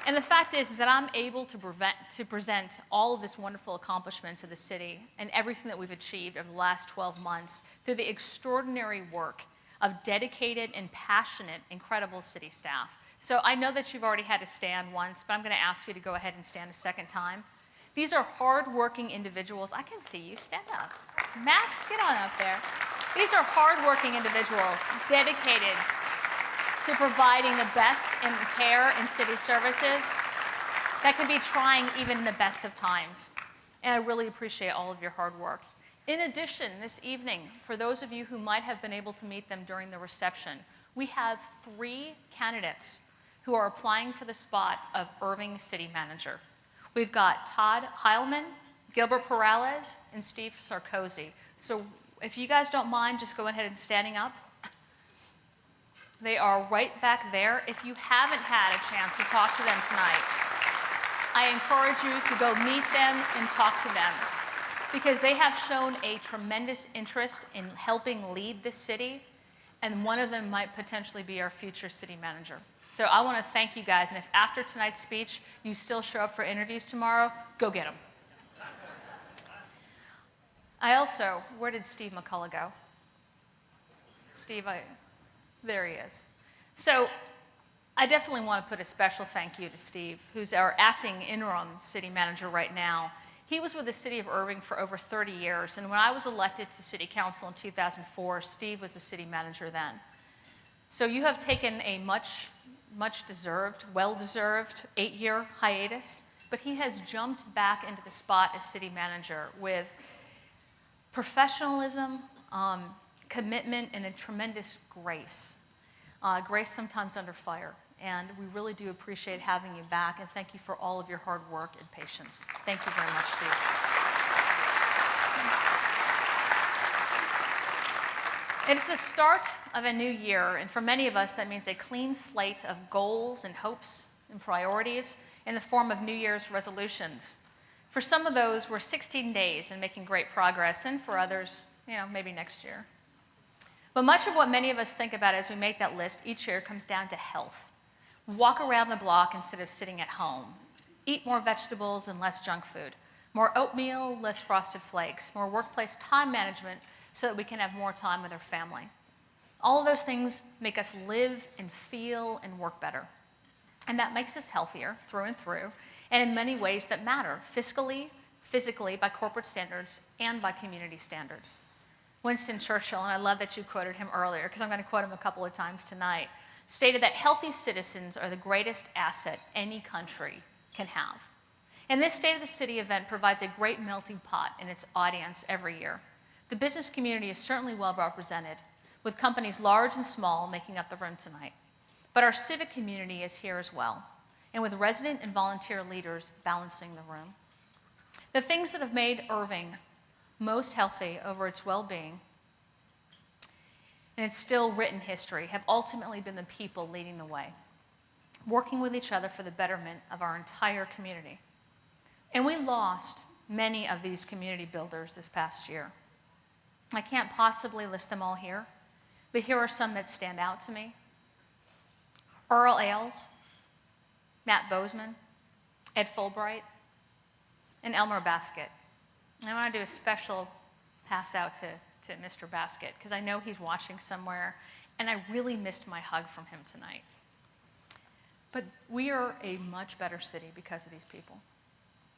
And the fact is that I'm able to present all of this wonderful accomplishments of the city and everything that we've achieved over the last 12 months through the extraordinary work of dedicated and passionate, incredible city staff. So I know that you've already had to stand once, but I'm going to ask you to go ahead and stand a second time. These are hardworking individuals. I can see you. Stand up. Max, get on up there. These are hardworking individuals dedicated to providing the best in care and city services that can be trying even in the best of times. And I really appreciate all of your hard work. In addition, this evening, for those of you who might have been able to meet them during the reception, we have 3 candidates who are applying for the spot of Irving City Manager. We've got Todd Heilman, Gilbert Perales, and Steve Sarkozy. So if you guys don't mind just going ahead and standing up. They are right back there. If you haven't had a chance to talk to them tonight, I encourage you to go meet them and talk to them, because they have shown a tremendous interest in helping lead this city, and one of them might potentially be our future city manager. So I want to thank you guys, and if after tonight's speech you still show up for interviews tomorrow, go get them. Where did Steve McCullough go? Steve, there he is. So I definitely want to put a special thank you to Steve, who's our acting interim city manager right now. He was with the city of Irving for over 30 years, and when I was elected to city council in 2004, Steve was the city manager then. So you have taken a much deserved, well-deserved 8-year hiatus, but he has jumped back into the spot as city manager with professionalism, commitment, and a tremendous grace. Grace sometimes under fire. And we really do appreciate having you back, and thank you for all of your hard work and patience. Thank you very much, Steve. It is the start of a new year, and for many of us, that means a clean slate of goals and hopes and priorities in the form of New Year's resolutions. For some of those, we're 16 days and making great progress, and for others, maybe next year. But much of what many of us think about as we make that list each year comes down to health. Walk around the block instead of sitting at home. Eat more vegetables and less junk food. More oatmeal, less frosted flakes. More workplace time management so that we can have more time with our family. All of those things make us live and feel and work better. And that makes us healthier through and through, and in many ways that matter, fiscally, physically, by corporate standards, and by community standards. Winston Churchill, and I love that you quoted him earlier, because I'm going to quote him a couple of times tonight, stated that healthy citizens are the greatest asset any country can have. And this State of the City event provides a great melting pot in its audience every year. The business community is certainly well represented, with companies large and small making up the room tonight. But our civic community is here as well, and with resident and volunteer leaders balancing the room. The things that have made Irving most healthy over its well-being and its still written history have ultimately been the people leading the way, working with each other for the betterment of our entire community. And we lost many of these community builders this past year. I can't possibly list them all here, but here are some that stand out to me. Earl Ailes, Matt Bozeman, Ed Fulbright, and Elmer Baskett. And I want to do a special pass out to Mr. Baskett, because I know he's watching somewhere, and I really missed my hug from him tonight. But we are a much better city because of these people.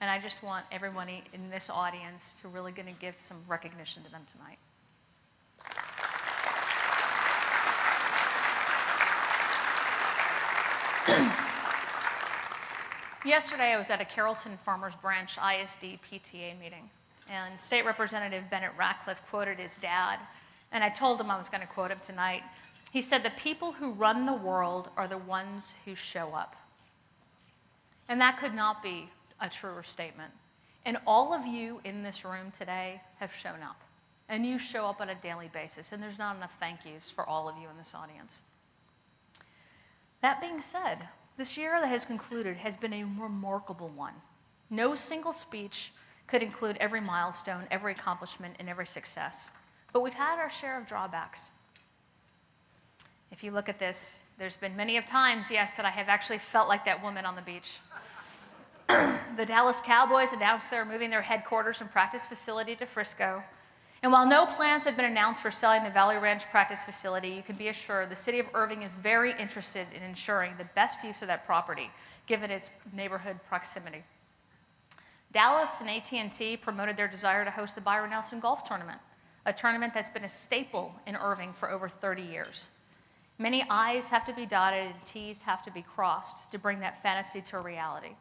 And I just want everybody in this audience to really going to give some recognition to them tonight. Yesterday, I was at a Carrollton Farmers Branch ISD PTA meeting, and State Representative Bennett Ratcliffe quoted his dad, and I told him I was going to quote him tonight. He said, "The people who run the world are the ones who show up." And that could not be a truer statement. And all of you in this room today have shown up, and you show up on a daily basis, and there's not enough thank yous for all of you in this audience. That being said, this year that has concluded has been a remarkable one. No single speech could include every milestone, every accomplishment, and every success. But we've had our share of drawbacks. If you look at this, there's been many of times, yes, that I have actually felt like that woman on the beach. The Dallas Cowboys announced they're moving their headquarters and practice facility to Frisco. And while no plans have been announced for selling the Valley Ranch practice facility, you can be assured the city of Irving is very interested in ensuring the best use of that property, given its neighborhood proximity. Dallas and AT&T promoted their desire to host the Byron Nelson Golf Tournament, a tournament that's been a staple in Irving for over 30 years. Many I's have to be dotted and T's have to be crossed to bring that fantasy to a reality.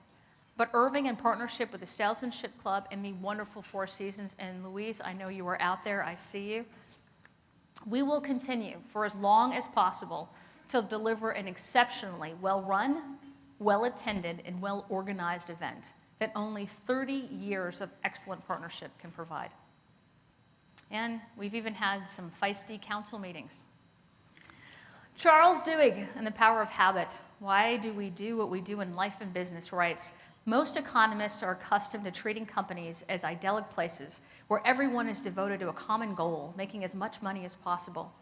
But Irving, in partnership with the Salesmanship Club and the wonderful Four Seasons, and Louise, I know you are out there, I see you, we will continue for as long as possible to deliver an exceptionally well-run, well-attended, and well-organized event that only 30 years of excellent partnership can provide. And we've even had some feisty council meetings. Charles Duhigg in The Power of Habit, Why Do We Do What We Do in Life and Business, writes, "Most economists are accustomed to treating companies as idyllic places where everyone is devoted to a common goal, making as much money as possible.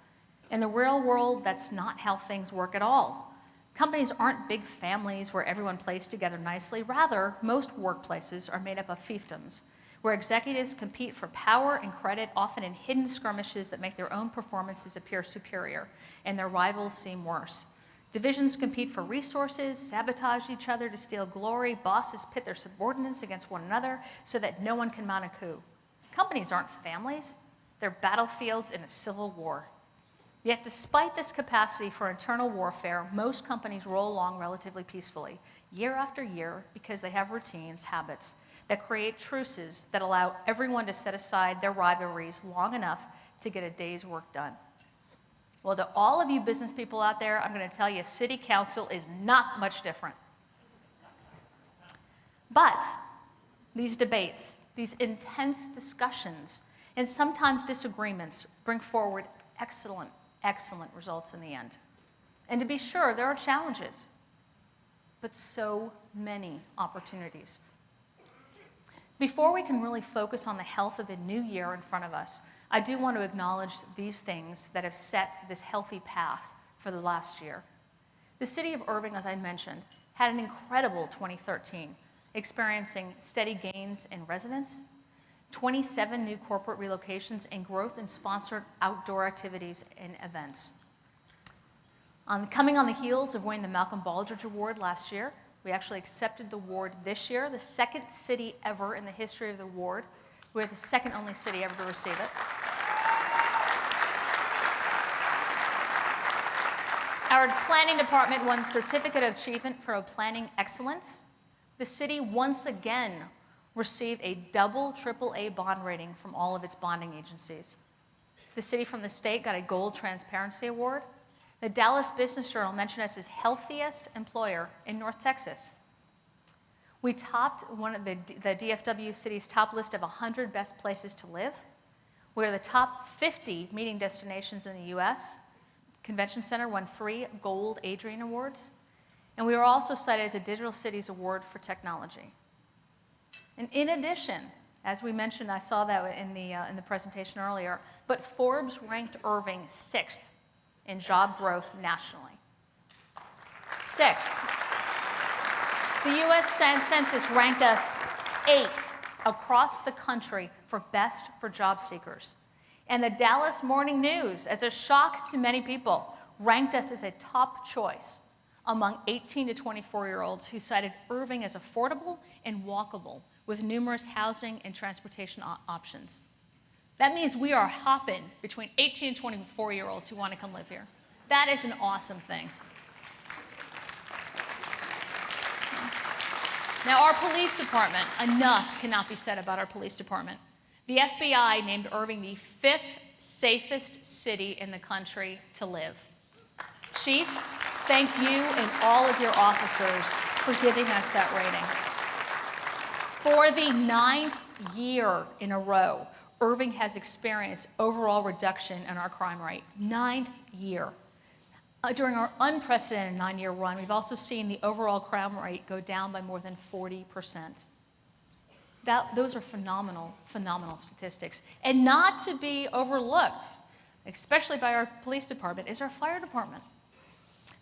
In the real world, that's not how things work at all. Companies aren't big families where everyone plays together nicely. Rather, most workplaces are made up of fiefdoms, where executives compete for power and credit, often in hidden skirmishes that make their own performances appear superior and their rivals seem worse. Divisions compete for resources, sabotage each other to steal glory. Bosses pit their subordinates against one another so that no one can mount a coup. Companies aren't families. They're battlefields in a civil war. Yet despite this capacity for internal warfare, most companies roll along relatively peacefully, year after year, because they have routines, habits, that create truces that allow everyone to set aside their rivalries long enough to get a day's work done. Well, to all of you business people out there, I'm going to tell you, City Council is not much different. But these debates, these intense discussions, and sometimes disagreements bring forward excellent, excellent results in the end. And to be sure, there are challenges, but so many opportunities. Before we can really focus on the health of the new year in front of us, I do want to acknowledge these things that have set this healthy path for the last year. The city of Irving, as I mentioned, had an incredible 2013, experiencing steady gains in residents, 27 new corporate relocations, and growth in sponsored outdoor activities and events. Coming on the heels of winning the Malcolm Baldrige Award last year, we actually accepted the award this year, the second city ever in the history of the award. We're the second only city ever to receive it. Our planning department won Certificate of Achievement for Planning Excellence. The city once again received a double AAA bond rating from all of its bonding agencies. The city from the state got a Gold Transparency Award. The Dallas Business Journal mentioned us as healthiest employer in North Texas. We topped one of the DFW city's top list of 100 best places to live. We're the top 50 meeting destinations in the U.S. Convention Center won 3 Gold Adrian Awards. And we were also cited as a Digital Cities Award for Technology. And in addition, as we mentioned, I saw that in the presentation earlier, but Forbes ranked Irving 6th in job growth nationally. 6th. The U.S. Census ranked us 8th across the country for best for job seekers. And the Dallas Morning News, as a shock to many people, ranked us as a top choice among 18 to 24-year-olds who cited Irving as affordable and walkable with numerous housing and transportation options. That means we are hopping between 18 and 24-year-olds who want to come live here. That is an awesome thing. Now, our police department, enough cannot be said about our police department. The FBI named Irving the 5th safest city in the country to live. Chief, thank you and all of your officers for giving us that rating. For the 9th year in a row, Irving has experienced overall reduction in our crime rate. 9th year. During our unprecedented 9-year run, we've also seen the overall crime rate go down by more than 40%. Those are phenomenal, phenomenal statistics. And not to be overlooked, especially by our police department, is our fire department.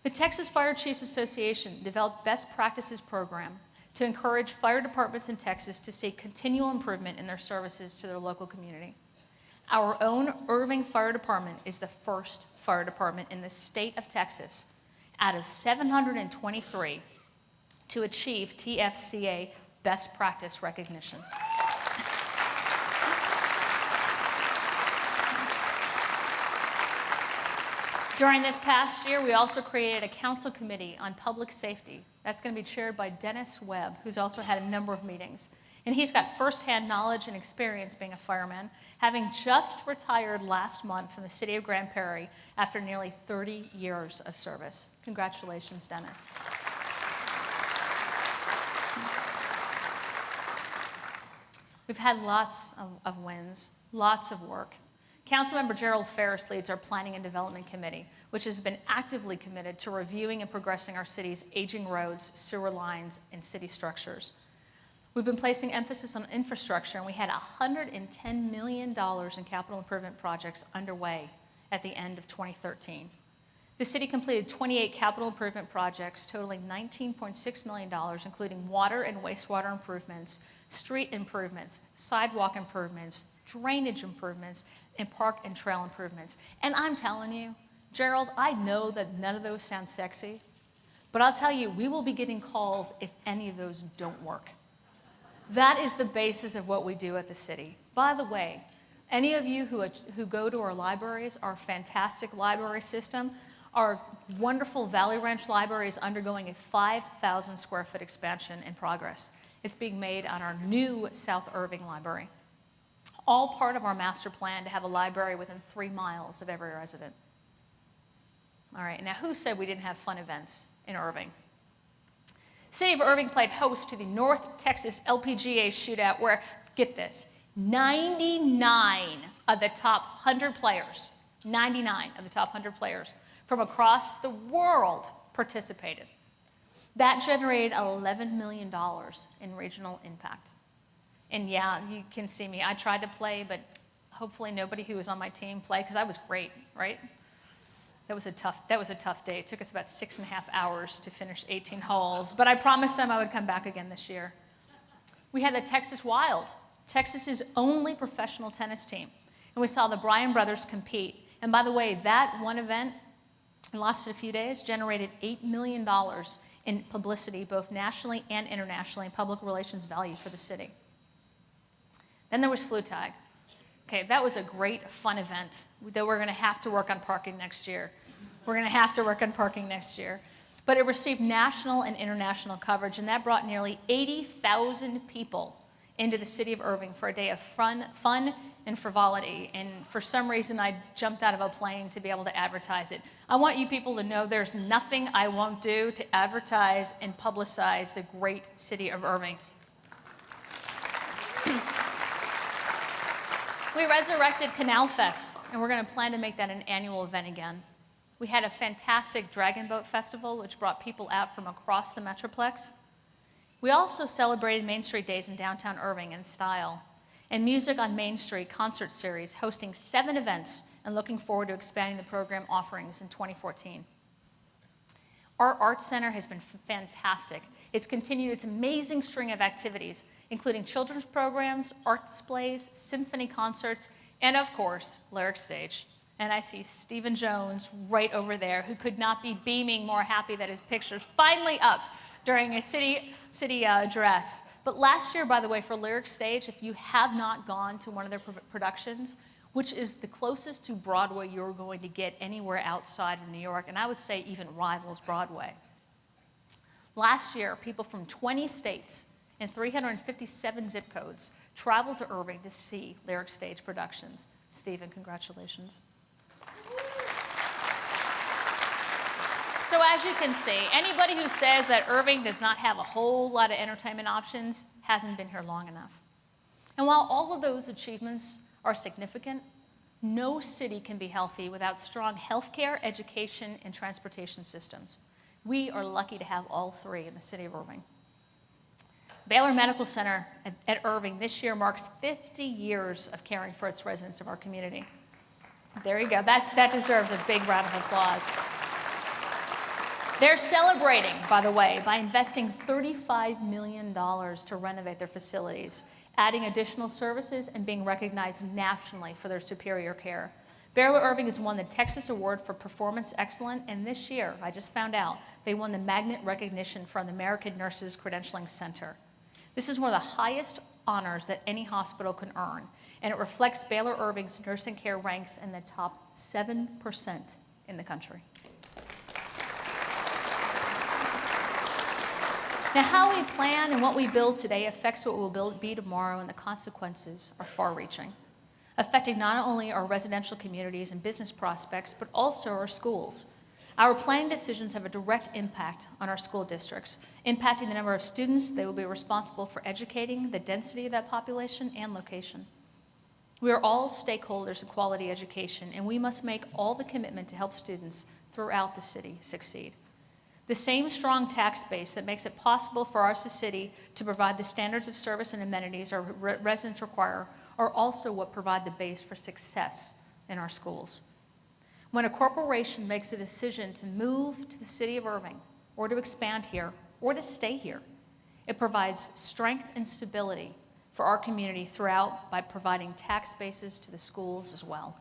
The Texas Fire Chiefs Association developed best practices program to encourage fire departments in Texas to see continual improvement in their services to their local community. Our own Irving Fire Department is the first fire department in the state of Texas out of 723 to achieve TFCA best practice recognition. During this past year, we also created a council committee on public safety. That's going to be chaired by Dennis Webb, who's also had a number of meetings. And he's got firsthand knowledge and experience being a fireman, having just retired last month from the city of Grand Prairie after nearly 30 years of service. Congratulations, Dennis. We've had lots of wins, lots of work. Councilmember Gerald Ferris leads our Planning and Development Committee, which has been actively committed to reviewing and progressing our city's aging roads, sewer lines, and city structures. We've been placing emphasis on infrastructure, and we had $110 million in capital improvement projects underway at the end of 2013. The city completed 28 capital improvement projects totaling $19.6 million, including water and wastewater improvements, street improvements, sidewalk improvements, drainage improvements, and park and trail improvements. And I'm telling you, Gerald, I know that none of those sound sexy, but I'll tell you, we will be getting calls if any of those don't work. That is the basis of what we do at the city. By the way, any of you who go to our libraries, our fantastic library system, our wonderful Valley Ranch Library is undergoing a 5,000 square foot expansion in progress. It's being made on our new South Irving Library. all part of our master plan to have a library within 3 miles of every resident. All right, now who said we didn't have fun events in Irving? City of Irving played host to the North Texas LPGA shootout where, get this, 99 of the top 100 players, 99 of the top 100 players from across the world participated. That generated $11 million in regional impact. And yeah, you can see me. I tried to play, but hopefully nobody who was on my team played because I was great, right? That was a tough day. It took us about 6.5 hours to finish 18 holes, but I promised them I would come back again this year. We had the Texas Wild, Texas's only professional tennis team, and we saw the Bryan brothers compete. And by the way, that one event, it lasted a few days, generated $8 million in publicity, both nationally and internationally, and public relations value for the city. Then there was Flu Tag. Okay, that was a great, fun event, though we're going to have to work on parking next year. We're going to have to work on parking next year. But it received national and international coverage, and that brought nearly 80,000 people into the city of Irving for a day of fun and frivolity. And for some reason, I jumped out of a plane to be able to advertise it. I want you people to know there's nothing I won't do to advertise and publicize the great city of Irving. We resurrected Canal Fest, and we're going to plan to make that an annual event again. We had a fantastic Dragon Boat Festival, which brought people out from across the Metroplex. We also celebrated Main Street Days in downtown Irving in style, and Music on Main Street concert series, hosting 7 events and looking forward to expanding the program offerings in 2014. Our Arts Center has been fantastic. It's continued its amazing string of activities, including children's programs, art displays, symphony concerts, and of course, Lyric Stage. And I see Stephen Jones right over there, who could not be beaming more happy that his picture's finally up during a city address. But last year, by the way, for Lyric Stage, if you have not gone to one of their productions, which is the closest to Broadway you're going to get anywhere outside of New York, and I would say even rivals Broadway. Last year, people from 20 states and 357 zip codes traveled to Irving to see Lyric Stage productions. Stephen, congratulations. So as you can see, anybody who says that Irving does not have a whole lot of entertainment options hasn't been here long enough. And while all of those achievements are significant, no city can be healthy without strong healthcare, education, and transportation systems. We are lucky to have all 3 in the city of Irving. Baylor Medical Center at Irving this year marks 50 years of caring for its residents of our community. There you go. That deserves a big round of applause. They're celebrating, by the way, by investing $35 million to renovate their facilities, adding additional services, and being recognized nationally for their superior care. Baylor Irving has won the Texas Award for Performance Excellence, and this year, I just found out, they won the Magnet recognition from the American Nurses Credentialing Center. This is one of the highest honors that any hospital can earn, and it reflects Baylor Irving's nursing care ranks in the top 7% in the country. Now, how we plan and what we build today affects what we'll be tomorrow, and the consequences are far-reaching, affecting not only our residential communities and business prospects, but also our schools. Our planning decisions have a direct impact on our school districts, impacting the number of students they will be responsible for educating, the density of that population, and location. We are all stakeholders in quality education, and we must make all the commitment to help students throughout the city succeed. The same strong tax base that makes it possible for our city to provide the standards of service and amenities our residents require are also what provide the base for success in our schools. When a corporation makes a decision to move to the city of Irving, or to expand here, or to stay here, it provides strength and stability for our community throughout by providing tax bases to the schools as well.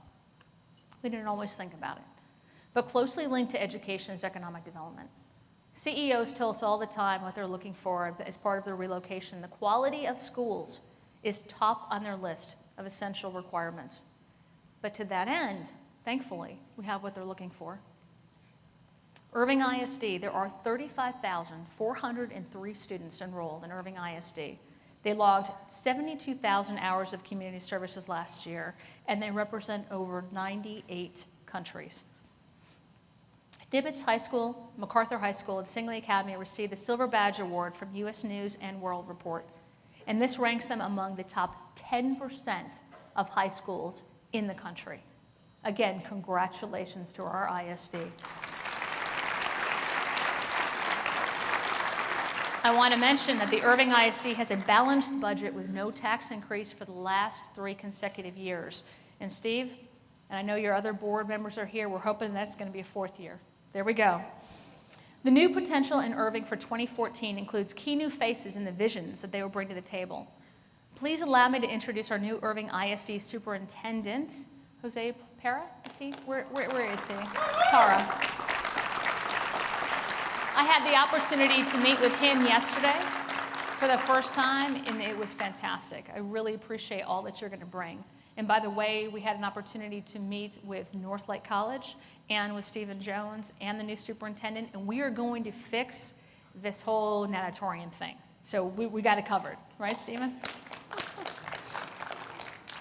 We didn't always think about it, but closely linked to education is economic development. CEOs tell us all the time what they're looking for as part of their relocation. The quality of schools is top on their list of essential requirements. But to that end, thankfully, we have what they're looking for. Irving ISD, there are 35,403 students enrolled in Irving ISD. They logged 72,000 hours of community services last year, and they represent over 98 countries. Dibbits High School, MacArthur High School, and Singley Academy received the Silver Badge Award from U.S. News and World Report, and this ranks them among the top 10% of high schools in the country. Again, congratulations to our ISD. I want to mention that the Irving ISD has a balanced budget with no tax increase for the last 3 consecutive years. And Steve, and I know your other board members are here, we're hoping that's going to be a 4th year. There we go. The new potential in Irving for 2014 includes key new faces and the visions that they will bring to the table. Please allow me to introduce our new Irving ISD Superintendent, Jose Parra. Is he? Where is he? Parra. I had the opportunity to meet with him yesterday for the first time, and it was fantastic. I really appreciate all that you're going to bring. And by the way, we had an opportunity to meet with Northlake College and with Stephen Jones and the new superintendent, and we are going to fix this whole natatorium thing. So we got it covered, right, Stephen?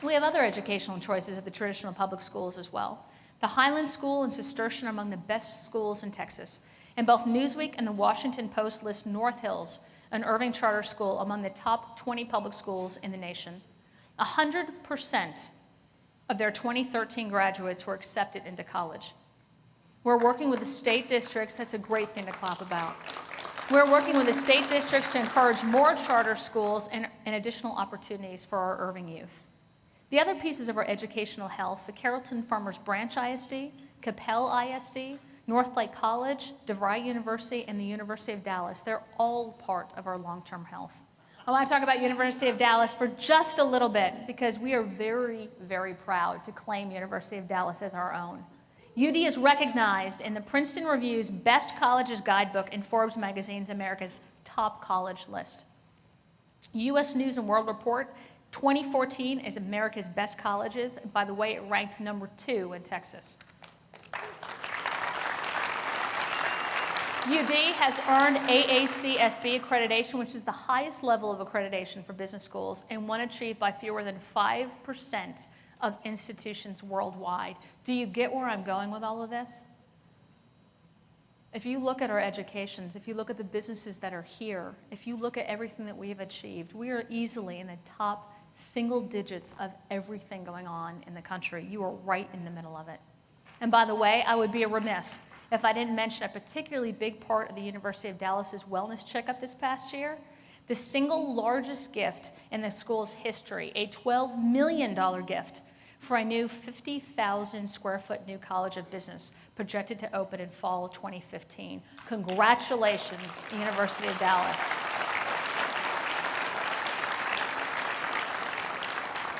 We have other educational choices at the traditional public schools as well. The Highland School and Cistercian are among the best schools in Texas, and both Newsweek and the Washington Post list North Hills, an Irving charter school, among the top 20 public schools in the nation. 100% of their 2013 graduates were accepted into college. We're working with the state districts. That's a great thing to clap about. We're working with the state districts to encourage more charter schools and additional opportunities for our Irving youth. The other pieces of our educational health, the Carrollton Farmers Branch ISD, Capel ISD, Northlake College, DeVry University, and the University of Dallas, they're all part of our long-term health. I want to talk about University of Dallas for just a little bit because we are very, very proud to claim University of Dallas as our own. UD is recognized in the Princeton Review's Best Colleges Guidebook and Forbes Magazine's America's Top College list. U.S. News and World Report 2014 is America's Best Colleges. And by the way, it ranked number 2 in Texas. UD has earned AACSB accreditation, which is the highest level of accreditation for business schools and one achieved by fewer than 5% of institutions worldwide. Do you get where I'm going with all of this? If you look at our educations, if you look at the businesses that are here, if you look at everything that we have achieved, we are easily in the top single digits of everything going on in the country. You are right in the middle of it. And by the way, I would be remiss if I didn't mention a particularly big part of the University of Dallas's wellness checkup this past year, the single largest gift in the school's history, a $12 million gift for a new 50,000 square foot new College of Business projected to open in fall 2015. Congratulations, University of Dallas.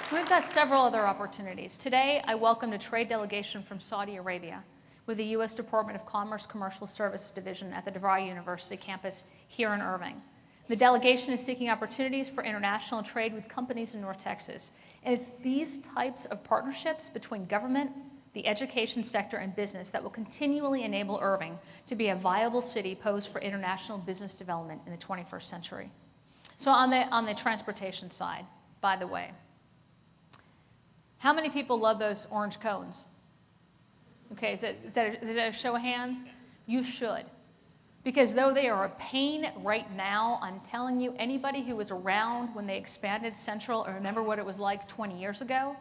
We've got several other opportunities. Today, I welcomed a trade delegation from Saudi Arabia with the U.S. Department of Commerce Commercial Services Division at the DeVry University campus here in Irving. The delegation is seeking opportunities for international trade with companies in North Texas. And it's these types of partnerships between government, the education sector, and business that will continually enable Irving to be a viable city posed for international business development in the 21st century. So on the transportation side, by the way, how many people love those orange cones? Okay, is that a show of hands? You should. Because though they are a pain right now, I'm telling you, anybody who was around when they expanded Central or remember what it was like 20 years ago,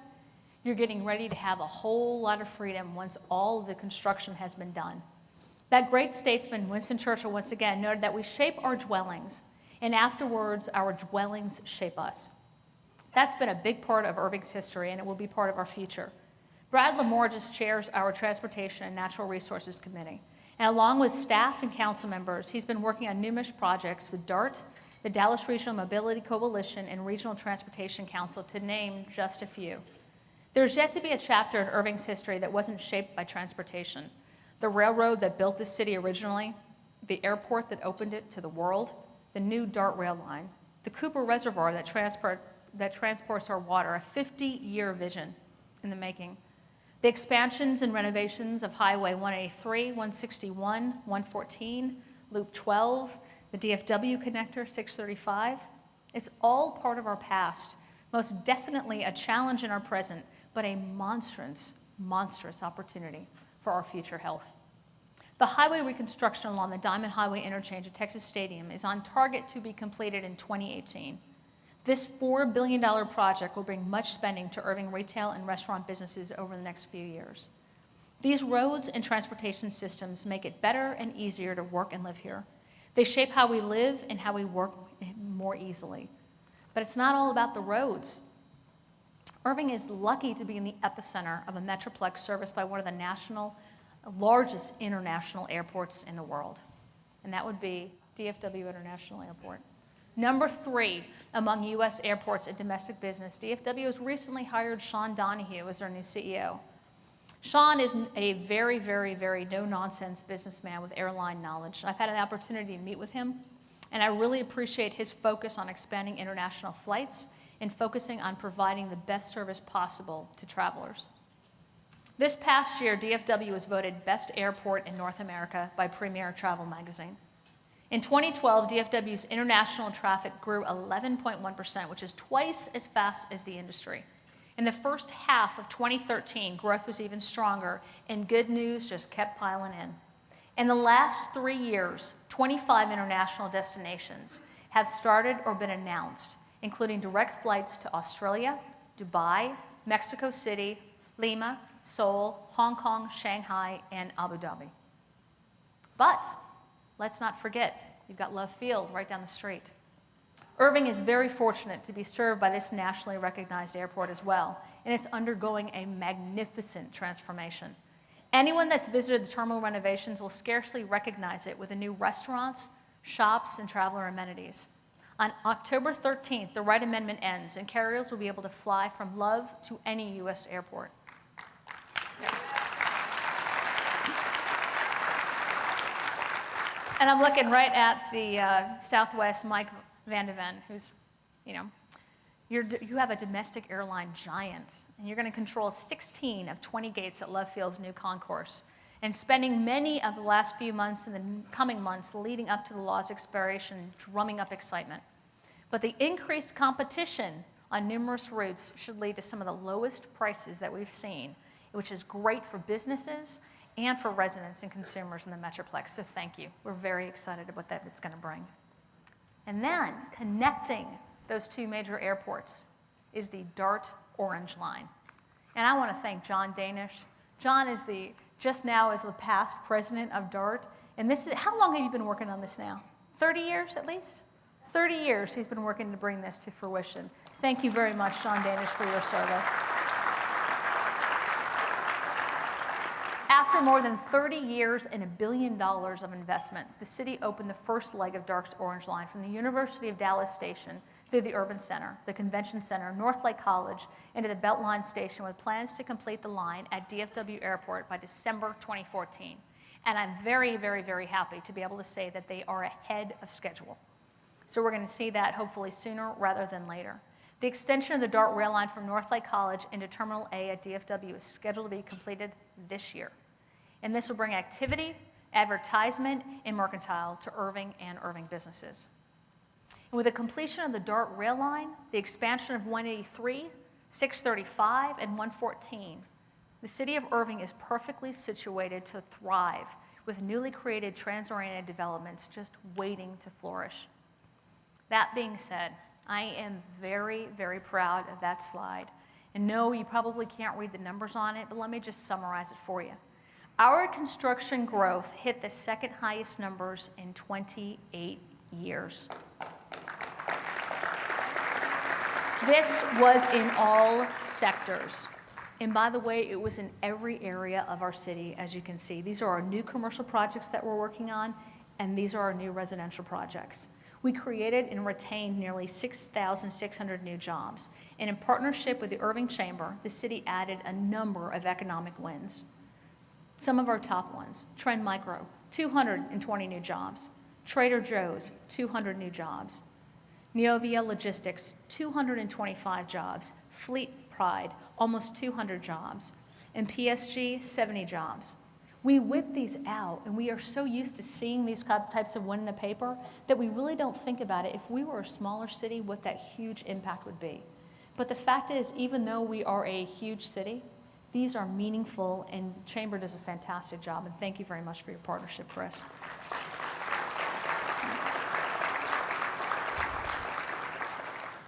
you're getting ready to have a whole lot of freedom once all of the construction has been done. That great statesman, Winston Churchill, once again noted that we shape our dwellings, and afterwards our dwellings shape us. That's been a big part of Irving's history, and it will be part of our future. Brad Lamore just chairs our Transportation and Natural Resources Committee. And along with staff and council members, he's been working on numerous projects with DART, the Dallas Regional Mobility Coalition, and Regional Transportation Council, to name just a few. There's yet to be a chapter in Irving's history that wasn't shaped by transportation. The railroad that built this city originally, the airport that opened it to the world, the new DART rail line, the Cooper Reservoir that transports our water, a 50-year vision in the making. The expansions and renovations of Highway 183, 161, 114, Loop 12, the DFW connector 635, It's all part of our past, most definitely a challenge in our present, but a monstrous, monstrous opportunity for our future health. The highway reconstruction along the Diamond Highway interchange at Texas Stadium is on target to be completed in 2018. This $4 billion project will bring much spending to Irving retail and restaurant businesses over the next few years. These roads and transportation systems make it better and easier to work and live here. They shape how we live and how we work more easily. But it's not all about the roads. Irving is lucky to be in the epicenter of a metroplex serviced by one of the largest international airports in the world, and that would be DFW International Airport. Number 3 among U.S. airports and domestic business, DFW has recently hired Sean Donahue as their new CEO. Sean is a very, very, very no-nonsense businessman with airline knowledge. I've had an opportunity to meet with him, and I really appreciate his focus on expanding international flights and focusing on providing the best service possible to travelers. This past year, DFW was voted Best Airport in North America by Premier Travel Magazine. In 2012, DFW's international traffic grew 11.1%, which is twice as fast as the industry. In the first half of 2013, growth was even stronger, and good news just kept piling in. In the last 3 years, 25 international destinations have started or been announced, including direct flights to Australia, Dubai, Mexico City, Lima, Seoul, Hong Kong, Shanghai, and Abu Dhabi. But let's not forget, you've got Love Field right down the street. Irving is very fortunate to be served by this nationally recognized airport as well, and it's undergoing a magnificent transformation. Anyone that's visited the terminal renovations will scarcely recognize it with the new restaurants, shops, and traveler amenities. On October 13th, the Wright Amendment ends, and carriers will be able to fly from Love to any U.S. airport. And I'm looking right at the Southwest Mike Van de Ven, who's, you have a domestic airline giant, and you're going to control 16 of 20 gates at Love Field's new concourse, and spending many of the last few months and the coming months leading up to the law's expiration drumming up excitement. But the increased competition on numerous routes should lead to some of the lowest prices that we've seen, which is great for businesses and for residents and consumers in the Metroplex. So thank you. We're very excited about what it's going to bring. And then connecting those two major airports is the DART Orange Line. And I want to thank John Danish. John is just now is the past president of DART. And how long have you been working on this now? 30 years at least? 30 years he's been working to bring this to fruition. Thank you very much, John Danish, for your service. After more than 30 years and $1 billion of investment, the city opened the first leg of DART's Orange Line from the University of Dallas Station through the Urban Center, the Convention Center, Northlake College, into the Beltline Station with plans to complete the line at DFW Airport by December 2014. And I'm very, very, very happy to be able to say that they are ahead of schedule. So we're going to see that hopefully sooner rather than later. The extension of the DART rail line from Northlake College into Terminal A at DFW is scheduled to be completed this year. And this will bring activity, advertisement, and mercantile to Irving and Irving businesses. And with the completion of the DART rail line, the expansion of 183, 635, and 114, the city of Irving is perfectly situated to thrive with newly created trans-oriented developments just waiting to flourish. That being said, I am very, very proud of that slide. And no, you probably can't read the numbers on it, but let me just summarize it for you. Our construction growth hit the second highest numbers in 28 years. This was in all sectors. And by the way, it was in every area of our city, as you can see. These are our new commercial projects that we're working on, and these are our new residential projects. We created and retained nearly 6,600 new jobs. And in partnership with the Irving Chamber, the city added a number of economic wins. Some of our top ones: Trend Micro, 220 new jobs; Trader Joe's, 200 new jobs; Neovia Logistics, 225 jobs; Fleet Pride, almost 200 jobs; and PSG, 70 jobs. We whip these out, and we are so used to seeing these types of win in the paper that we really don't think about it. If we were a smaller city, what that huge impact would be. But the fact is, even though we are a huge city, these are meaningful, and the Chamber does a fantastic job, and thank you very much for your partnership, Chris.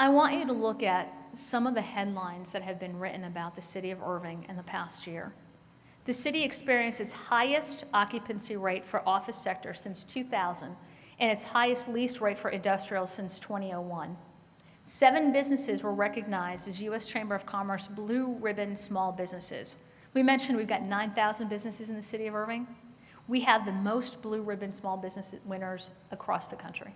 I want you to look at some of the headlines that have been written about the city of Irving in the past year. The city experienced its highest occupancy rate for office sector since 2000 and its highest lease rate for industrial since 2001. 7 businesses were recognized as U.S. Chamber of Commerce Blue Ribbon Small Businesses. We mentioned we've got 9,000 businesses in the city of Irving. We have the most Blue Ribbon Small Business winners across the country.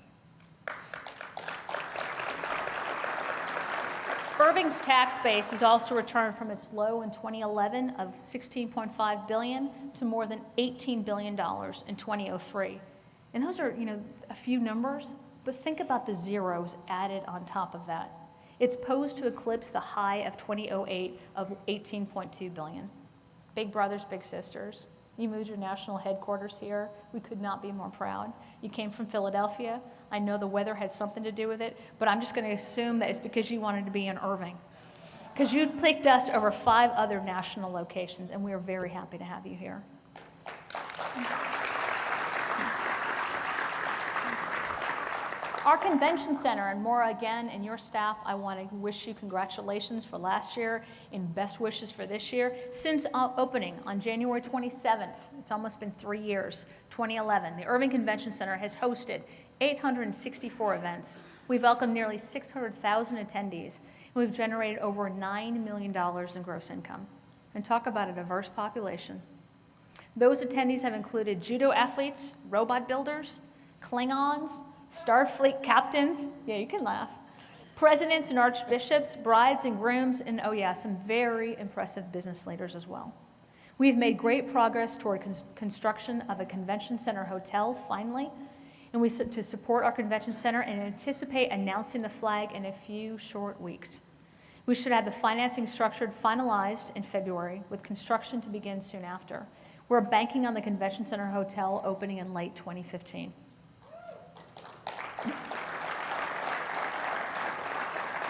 Irving's tax base has also returned from its low in 2011 of $16.5 billion to more than $18 billion in 2003. And those are, a few numbers, but think about the zeros added on top of that. It's posed to eclipse the high of 2008 of $18.2 billion. Big brothers, big sisters. You moved your national headquarters here. We could not be more proud. You came from Philadelphia. I know the weather had something to do with it, but I'm just going to assume that it's because you wanted to be in Irving. Because you picked us over 5 other national locations, and we are very happy to have you here. Our convention center, and Maura, again, and your staff, I want to wish you congratulations for last year and best wishes for this year. Since opening on January 27th, it's almost been 3 years, 2011, the Irving Convention Center has hosted 864 events. We've welcomed nearly 600,000 attendees, and we've generated over $9 million in gross income. And talk about a diverse population. Those attendees have included judo athletes, robot builders, Klingons, Starfleet captains, yeah, you can laugh, presidents and archbishops, brides and grooms, and oh yeah, some very impressive business leaders as well. We've made great progress toward construction of a convention center hotel, finally, and to support our convention center and anticipate announcing the flag in a few short weeks. We should have the financing structure finalized in February, with construction to begin soon after. We're banking on the convention center hotel opening in late 2015.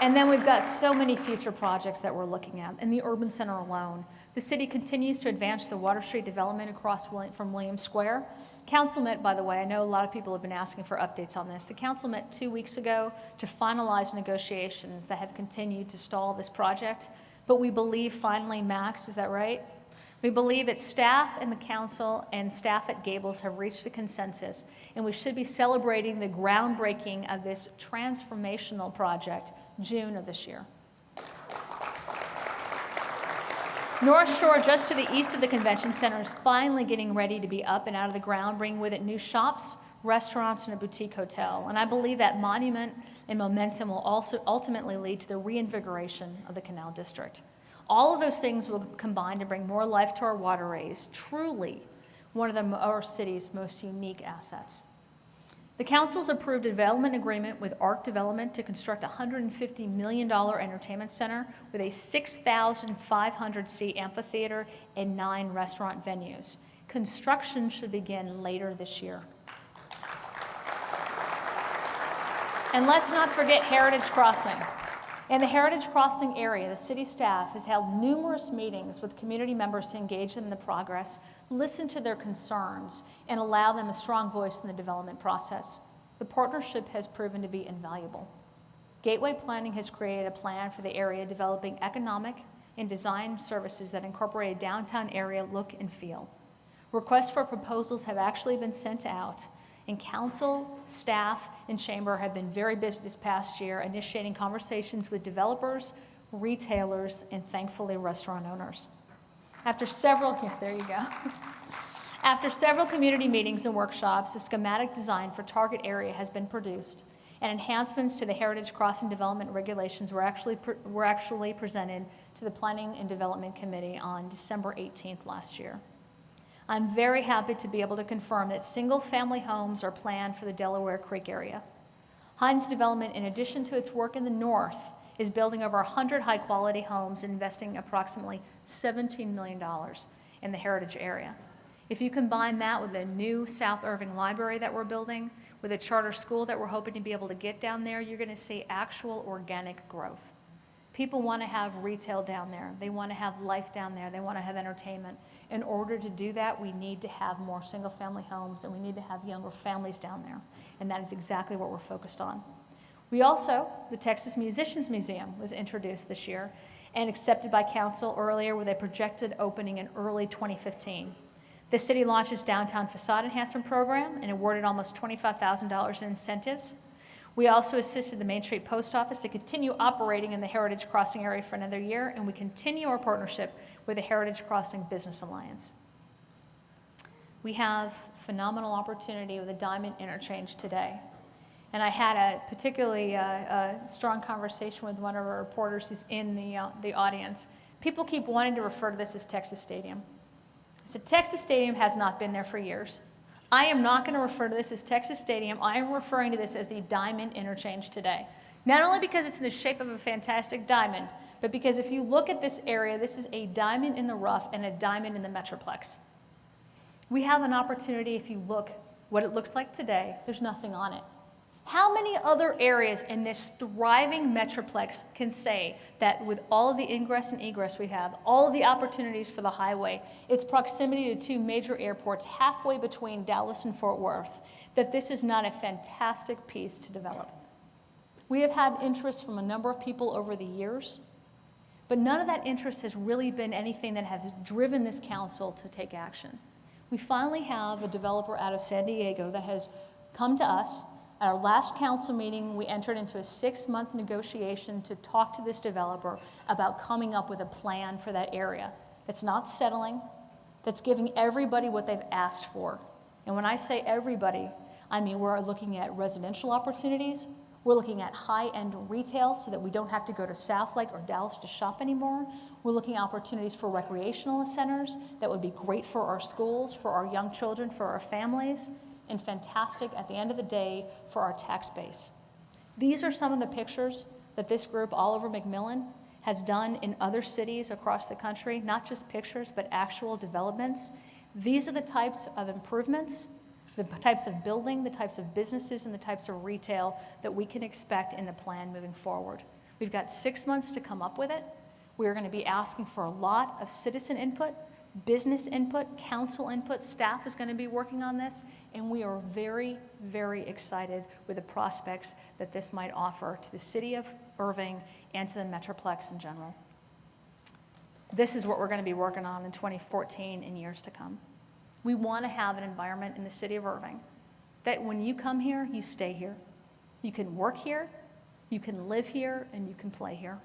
And then we've got so many future projects that we're looking at. In the urban center alone, the city continues to advance the Water Street development across from Williams Square. Council met, by the way, I know a lot of people have been asking for updates on this. The council met 2 weeks ago to finalize negotiations that have continued to stall this project. But we believe finally, Max, is that right? We believe that staff in the council and staff at Gables have reached a consensus, and we should be celebrating the groundbreaking of this transformational project June of this year. North Shore, just to the east of the convention center, is finally getting ready to be up and out of the ground, bringing with it new shops, restaurants, and a boutique hotel. And I believe that monument and momentum will also ultimately lead to the reinvigoration of the Canal District. All of those things will combine to bring more life to our waterways, truly one of our city's most unique assets. The council's approved a development agreement with ARC Development to construct a $150 million entertainment center with a 6,500-seat amphitheater and 9 restaurant venues. Construction should begin later this year. And let's not forget Heritage Crossing. In the Heritage Crossing area, the city staff has held numerous meetings with community members to engage them in the progress, listen to their concerns, and allow them a strong voice in the development process. The partnership has proven to be invaluable. Gateway Planning has created a plan for the area, developing economic and design services that incorporate a downtown area look and feel. Requests for proposals have actually been sent out, and council, staff, and chamber have been very busy this past year initiating conversations with developers, retailers, and thankfully restaurant owners. After several community meetings and workshops, a schematic design for target area has been produced, and enhancements to the Heritage Crossing development regulations were actually presented to the Planning and Development Committee on December 18th last year. I'm very happy to be able to confirm that single-family homes are planned for the Delaware Creek area. Hines Development, in addition to its work in the north, is building over 100 high-quality homes, investing approximately $17 million in the Heritage area. If you combine that with a new South Irving library that we're building, with a charter school that we're hoping to be able to get down there, you're going to see actual organic growth. People want to have retail down there. They want to have life down there. They want to have entertainment. In order to do that, we need to have more single-family homes, and we need to have younger families down there. And that is exactly what we're focused on. We also, the Texas Musicians Museum was introduced this year and accepted by council earlier with a projected opening in early 2015. The city launched its downtown facade enhancement program and awarded almost $25,000 in incentives. We also assisted the Main Street Post Office to continue operating in the Heritage Crossing area for another year, and we continue our partnership with the Heritage Crossing Business Alliance. We have phenomenal opportunity with the Diamond Interchange today. And I had a particularly strong conversation with one of our reporters who's in the audience. People keep wanting to refer to this as Texas Stadium. So Texas Stadium has not been there for years. I am not going to refer to this as Texas Stadium. I am referring to this as the Diamond Interchange today. Not only because it's in the shape of a fantastic diamond, but because if you look at this area, this is a diamond in the rough and a diamond in the Metroplex. We have an opportunity, if you look what it looks like today, there's nothing on it. How many other areas in this thriving Metroplex can say that with all of the ingress and egress we have, all of the opportunities for the highway, its proximity to two major airports halfway between Dallas and Fort Worth, that this is not a fantastic piece to develop? We have had interest from a number of people over the years, but none of that interest has really been anything that has driven this council to take action. We finally have a developer out of San Diego that has come to us. At our last council meeting, we entered into a 6-month negotiation to talk to this developer about coming up with a plan for that area that's not settling, that's giving everybody what they've asked for. And when I say everybody, I mean we're looking at residential opportunities, we're looking at high-end retail so that we don't have to go to Southlake or Dallas to shop anymore. We're looking at opportunities for recreational centers that would be great for our schools, for our young children, for our families, and fantastic at the end of the day for our tax base. These are some of the pictures that this group, Oliver McMillan, has done in other cities across the country, not just pictures, but actual developments. These are the types of improvements, the types of building, the types of businesses, and the types of retail that we can expect in the plan moving forward. We've got 6 months to come up with it. We're going to be asking for a lot of citizen input, business input, council input. Staff is going to be working on this, and we are very, very excited with the prospects that this might offer to the city of Irving and to the Metroplex in general. This is what we're going to be working on in 2014 and years to come. We want to have an environment in the city of Irving that when you come here, you stay here. You can work here, you can live here, and you can play here.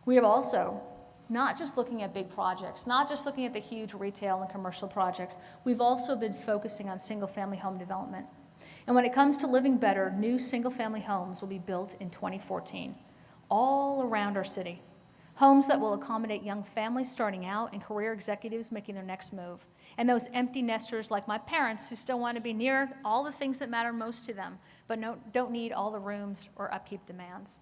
We have also not just looking at big projects, not just looking at the huge retail and commercial projects, we've also been focusing on single-family home development. And when it comes to living better, new single-family homes will be built in 2014, all around our city. Homes that will accommodate young families starting out and career executives making their next move. And those empty nesters like my parents who still want to be near all the things that matter most to them, but don't need all the rooms or upkeep demands.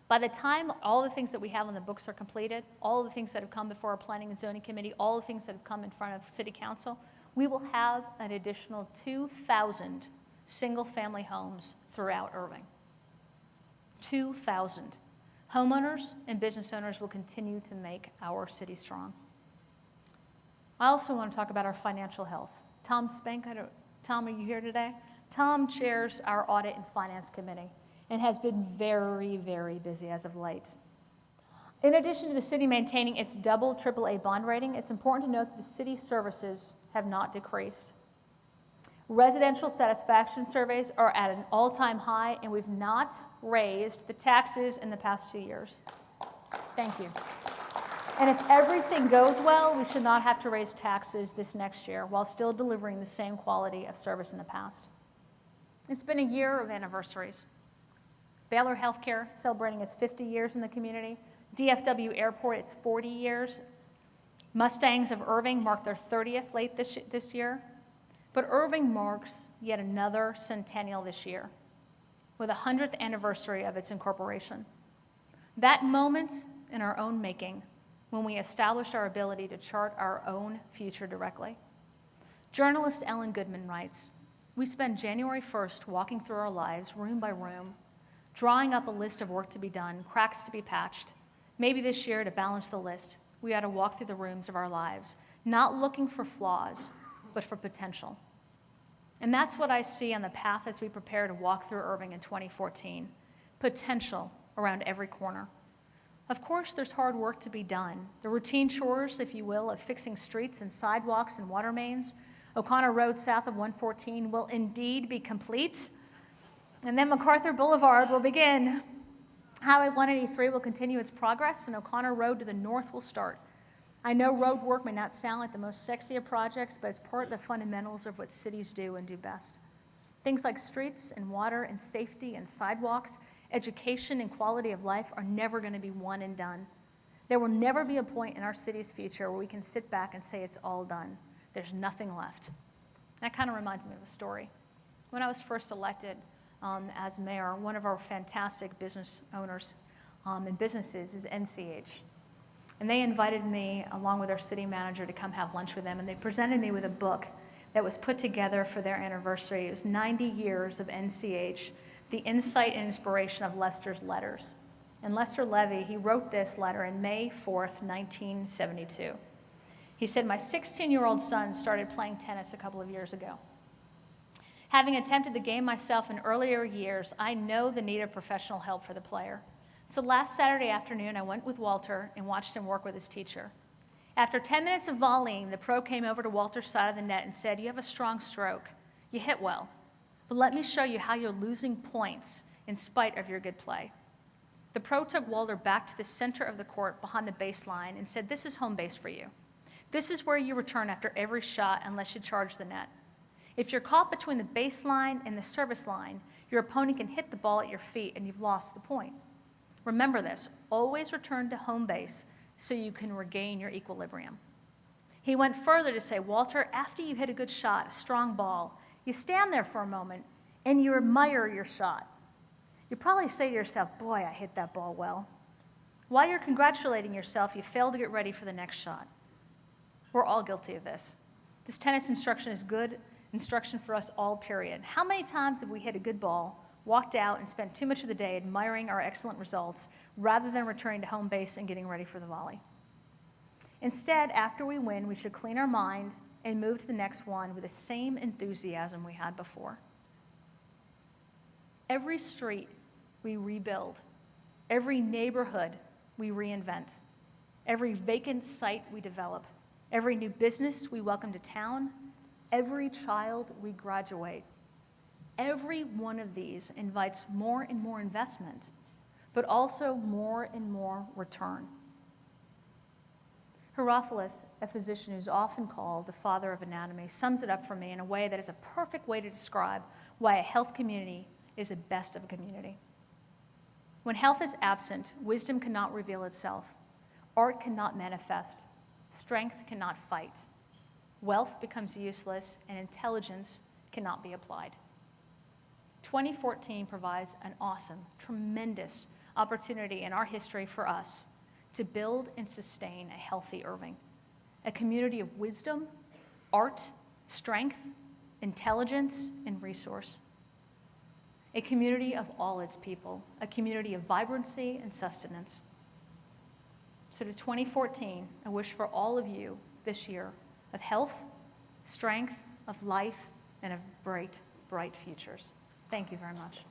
By the time all the things that we have on the books are completed, all the things that have come before our Planning and Zoning Committee, all the things that have come in front of City Council, we will have an additional 2,000 single-family homes throughout Irving. 2,000. Homeowners and business owners will continue to make our city strong. I also want to talk about our financial health. Tom Spank, Tom, are you here today? Tom chairs our Audit and Finance Committee and has been very, very busy as of late. In addition to the city maintaining its double AAA bond rating, it's important to note that the city services have not decreased. Residential satisfaction surveys are at an all-time high, and we've not raised the taxes in the past 2 years. Thank you. And if everything goes well, we should not have to raise taxes this next year while still delivering the same quality of service in the past. It's been a year of anniversaries. Baylor Healthcare celebrating its 50 years in the community. DFW Airport, its 40 years. Mustangs of Irving marked their 30th late this year. But Irving marks yet another centennial this year with the 100th anniversary of its incorporation. That moment in our own making when we established our ability to chart our own future directly. Journalist Ellen Goodman writes, "We spend January 1st walking through our lives, room by room, drawing up a list of work to be done, cracks to be patched. Maybe this year, to balance the list, we ought to walk through the rooms of our lives, not looking for flaws, but for potential." And that's what I see on the path as we prepare to walk through Irving in 2014. Potential around every corner. Of course, there's hard work to be done. The routine chores, if you will, of fixing streets and sidewalks and water mains. O'Connor Road south of 114 will indeed be complete. And then MacArthur Boulevard will begin. Highway 183 will continue its progress, and O'Connor Road to the north will start. I know road work may not sound like the most sexy of projects, but it's part of the fundamentals of what cities do and do best. Things like streets and water and safety and sidewalks, education and quality of life are never going to be one and done. There will never be a point in our city's future where we can sit back and say it's all done. There's nothing left. That kind of reminds me of a story. When I was first elected as mayor, one of our fantastic business owners and businesses is NCH. And they invited me, along with our city manager, to come have lunch with them, and they presented me with a book that was put together for their anniversary. It was 90 years of NCH, the insight and inspiration of Lester's letters. And Lester Levy, he wrote this letter in May 4th, 1972. He said, "My 16-year-old son started playing tennis a couple of years ago. Having attempted the game myself in earlier years, I know the need of professional help for the player. So last Saturday afternoon, I went with Walter and watched him work with his teacher. After 10 minutes of volleying, the pro came over to Walter's side of the net and said, 'You have a strong stroke. You hit well. But let me show you how you're losing points in spite of your good play.' The pro took Walter back to the center of the court behind the baseline and said, 'This is home base for you. This is where you return after every shot unless you charge the net. If you're caught between the baseline and the service line, your opponent can hit the ball at your feet and you've lost the point. Remember this, always return to home base so you can regain your equilibrium.' He went further to say, 'Walter, after you hit a good shot, a strong ball, you stand there for a moment and you admire your shot. You probably say to yourself, boy, I hit that ball well. While you're congratulating yourself, you fail to get ready for the next shot.' We're all guilty of this. This tennis instruction is good instruction for us all, period. How many times have we hit a good ball, walked out, and spent too much of the day admiring our excellent results rather than returning to home base and getting ready for the volley? Instead, after we win, we should clean our mind and move to the next one with the same enthusiasm we had before. Every street we rebuild, every neighborhood we reinvent, every vacant site we develop, every new business we welcome to town, every child we graduate. Every one of these invites more and more investment, but also more and more return. Herophilus, a physician who's often called the father of anatomy, sums it up for me in a way that is a perfect way to describe why a health community is the best of a community. When health is absent, wisdom cannot reveal itself, art cannot manifest, strength cannot fight, wealth becomes useless, and intelligence cannot be applied. 2014 provides an awesome, tremendous opportunity in our history for us to build and sustain a healthy Irving, a community of wisdom, art, strength, intelligence, and resource. A community of all its people, a community of vibrancy and sustenance. So to 2014, I wish for all of you this year of health, strength, of life, and of bright, bright futures. Thank you very much.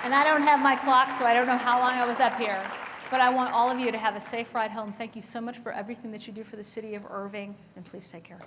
And I don't have my clock, so I don't know how long I was up here. But I want all of you to have a safe ride home. Thank you so much for everything that you do for the city of Irving, and please take care.